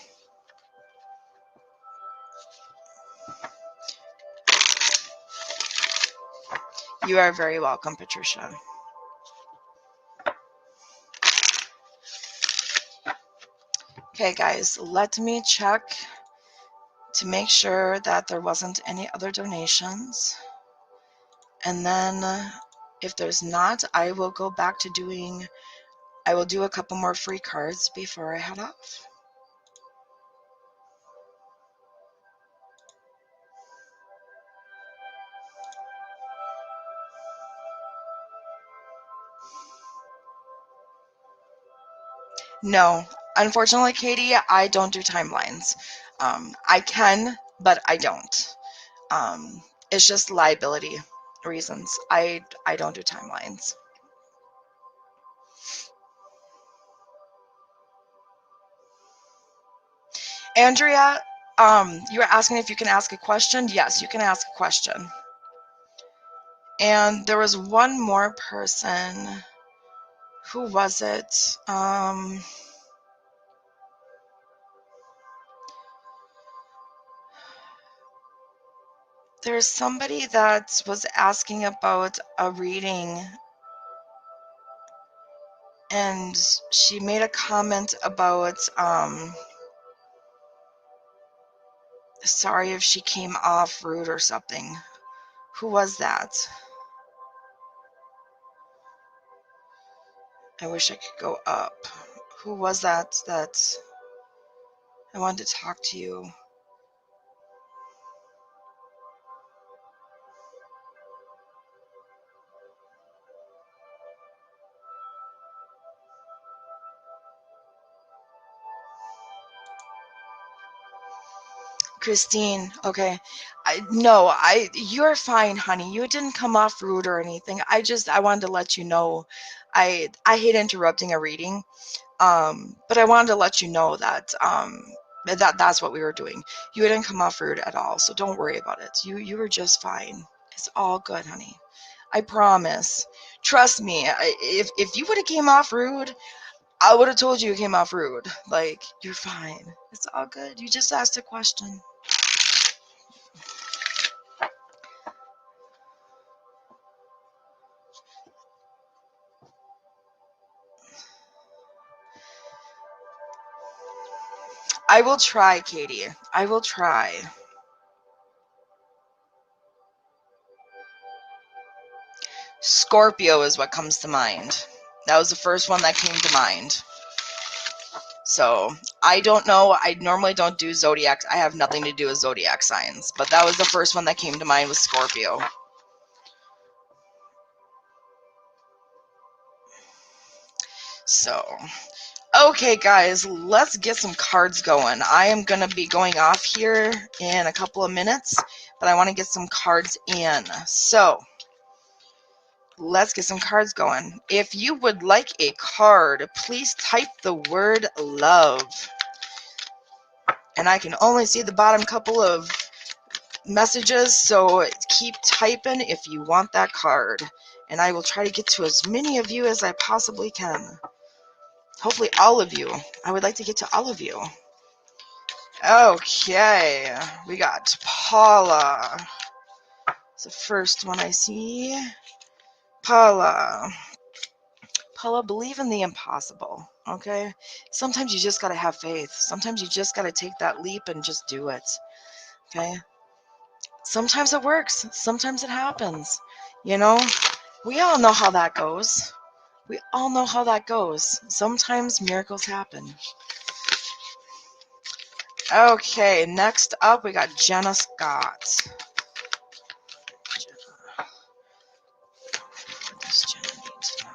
You are very welcome, Patricia. Okay, guys, let me check to make sure that there wasn't any other donations. And then if there's not, I will go back to I will do a couple more free cards before I head off. No, unfortunately, Katie, I don't do timelines. I can, but I don't. It's just liability reasons. I don't do timelines. Andrea, you were asking if you can ask a question. Yes, you can ask a question. And there was one more person. Who was it? There's somebody that was asking about a reading, and she made a comment about, sorry if she came off rude or something. Who was that? I wish I could go up. Who was that I wanted to talk to you? Christine, okay. No, you're fine, honey. You didn't come off rude or anything. I wanted to let you know. I hate interrupting a reading. But I wanted to let you know that that's what we were doing. You didn't come off rude at all, so don't worry about it. You were just fine. It's all good, honey. I promise. Trust me. If you would have came off rude, I would have told you came off rude. Like, you're fine. It's all good. You just asked a question. I will try, Katie. I will try. Scorpio is what comes to mind. That was the first one that came to mind. So I don't know. I normally don't do zodiac. I have nothing to do with zodiac signs, but that was the first one that came to mind was Scorpio. So, okay, guys, let's get some cards going. I am going to be going off here in a couple of minutes, but I want to get some cards in. So, let's get some cards going. If you would like a card, please type the word love. And I can only see the bottom couple of messages, so keep typing if you want that card. And I will try to get to as many of you as I possibly can. Hopefully all of you. I would like to get to all of you. Okay, we got Paula. It's the first one I see. Paula, believe in the impossible, okay? Sometimes you just gotta have faith. Sometimes you just gotta take that leap and just do it, okay? Sometimes it works. Sometimes it happens. You know, we all know how that goes. We all know how that goes. Sometimes miracles happen. Okay, next up we got Jenna Scott. What does Jenna need to know?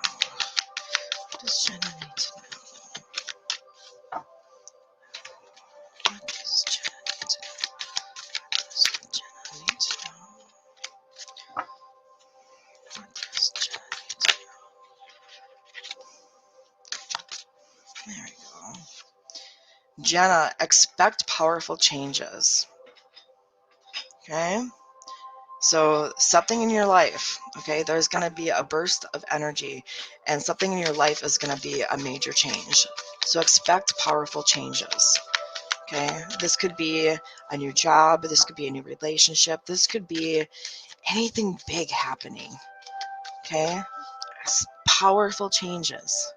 What does Jenna need to know? What does Jenna need to know? What does Jenna need to know? What does Jenna need to know? There we go. Jenna, expect powerful changes. Okay? So something in your life, okay, there's going to be a burst of energy, and something in your life is going to be a major change. So expect powerful changes, okay? This could be a new job. This could be a new relationship. This could be anything big happening, okay? Powerful changes,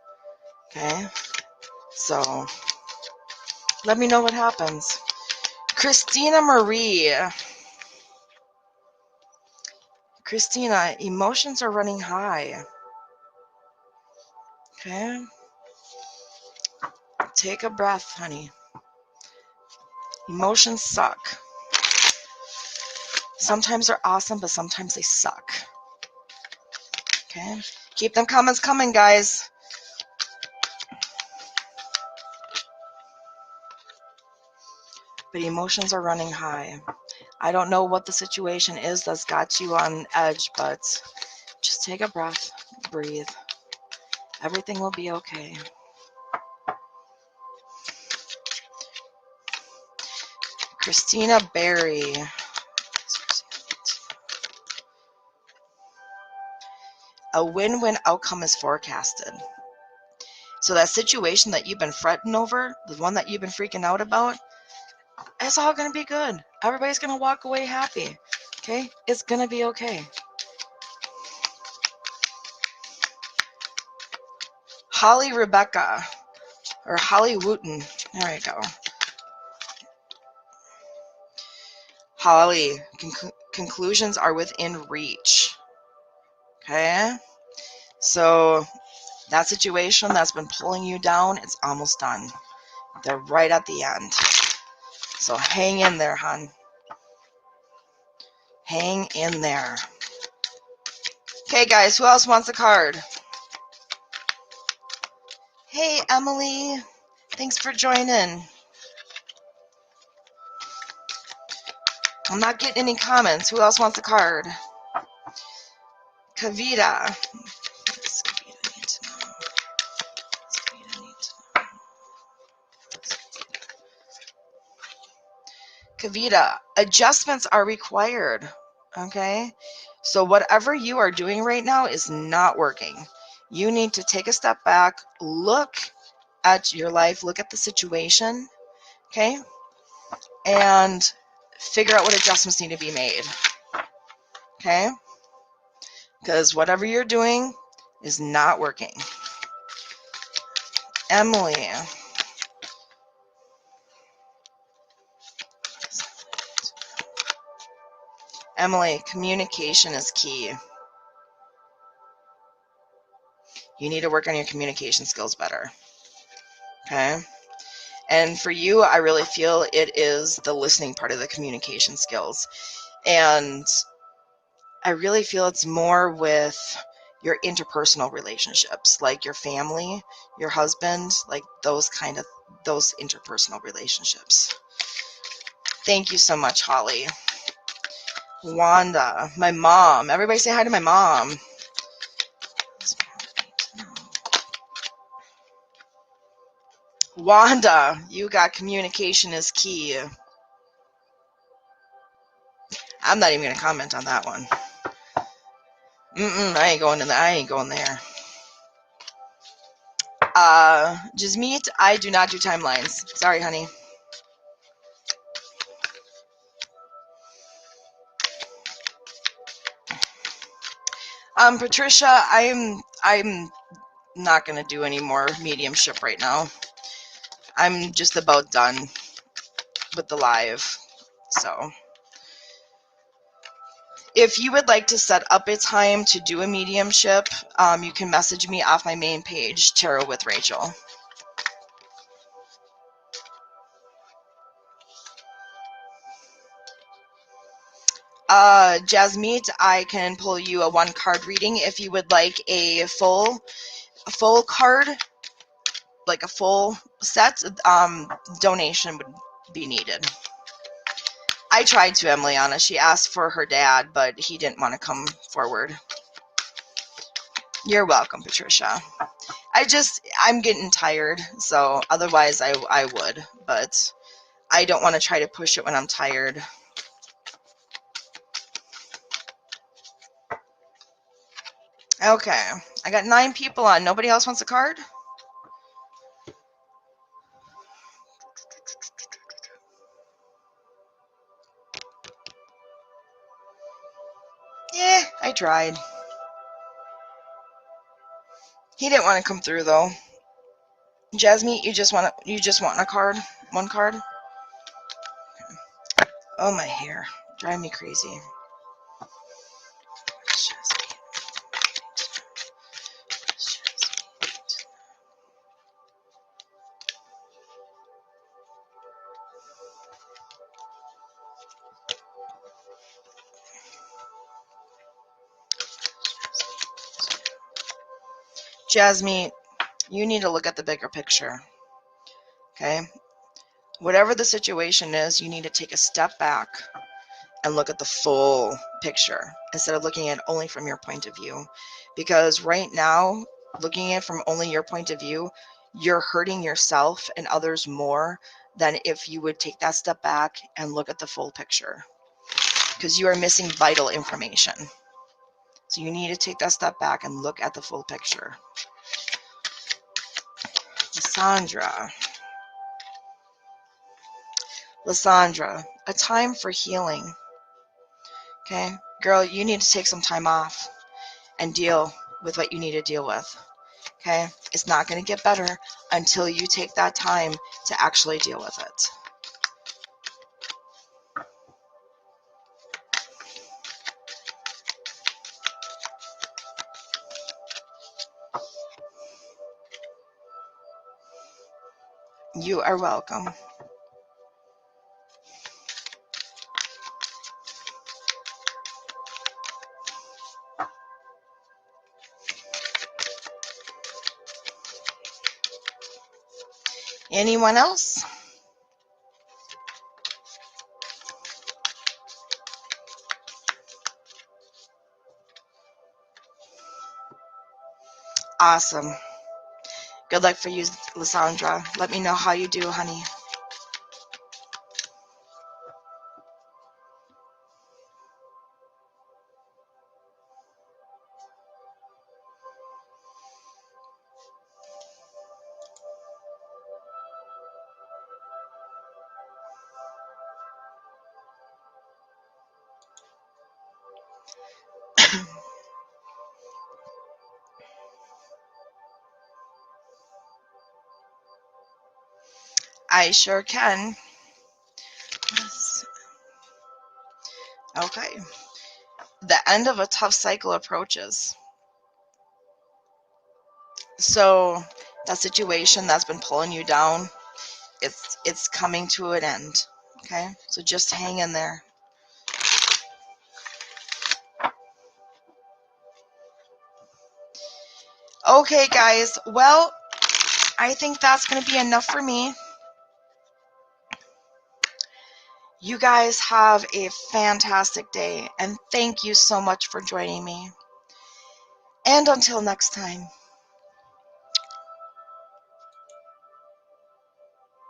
okay? So let me know what happens. Christina Marie. Christina, emotions are running high. Okay? Take a breath, honey. Emotions suck. Sometimes they're awesome, but sometimes they suck. Okay? Keep them comments coming, guys. But emotions are running high. I don't know what the situation is that's got you on edge, but just take a breath, breathe. Everything will be okay. Christina Berry. A win-win outcome is forecasted. So that situation that you've been fretting over, the one that you've been freaking out about, it's all going to be good. Everybody's going to walk away happy. Okay? It's going to be okay. Holly Rebecca, or Holly Wooten. There you go. Holly, conclusions are within reach. Okay? So that situation that's been pulling you down, it's almost done. They're right at the end. So hang in there, hon. Hang in there. Okay, guys, who else wants a card? Hey, Emily. Thanks for joining. I'm not getting any comments. Who else wants a card? Kavita. What's Kavita need to know? What's Kavita need to know? Kavita, adjustments are required. Okay? So whatever you are doing right now is not working. You need to take a step back, look at your life, look at the situation, okay? And figure out what adjustments need to be made. Okay? Because whatever you're doing is not working. Emily. Emily, communication is key. You need to work on your communication skills better. Okay? And for you, I really feel it is the listening part of the communication skills. And I really feel it's more with your interpersonal relationships, like your family, your husband, like those interpersonal relationships. Thank you so much, Holly. Wanda, my mom. Everybody say hi to my mom. Wanda, you got communication is key. I'm not even going to comment on that one. I ain't going in there. I ain't going there. Jasmeet, I do not do timelines. Sorry, honey. Patricia, I'm not going to do any more mediumship right now. I'm just about done with the live. So if you would like to set up a time to do a mediumship, you can message me off my main page, Tarot with Rachel. Jasmeet, I can pull you a 1 card reading. If you would like a full card, like a full set, donation would be needed. I tried to, Emiliana. She asked for her dad, but he didn't want to come forward. You're welcome, Patricia. I'm getting tired, so otherwise I would, but I don't want to try to push it when I'm tired. Okay, I got 9 people on. Nobody else wants a card? Yeah, I tried. He didn't want to come through though. Jasmine, you just want a card? 1 card? Oh, my hair. Drive me crazy. Jasmine, you need to look at the bigger picture. Okay? Whatever the situation is, you need to take a step back and look at the full picture instead of looking at it only from your point of view. Because right now, looking at it from only your point of view, you're hurting yourself and others more than if you would take that step back and look at the full picture. Because you are missing vital information. So you need to take that step back and look at the full picture. Lysandra, a time for healing. Okay? Girl, you need to take some time off and deal with what you need to deal with. Okay? It's not going to get better until you take that time to actually deal with it. You are welcome. Anyone else? Awesome. Good luck for you, Lysandra. Let me know how you do, honey. I sure can. Okay. The end of a tough cycle approaches. So that situation that's been pulling you down, it's coming to an end. Okay? So just hang in there. Okay, guys. Well, I think that's going to be enough for me. You guys have a fantastic day, and thank you so much for joining me. And until next time.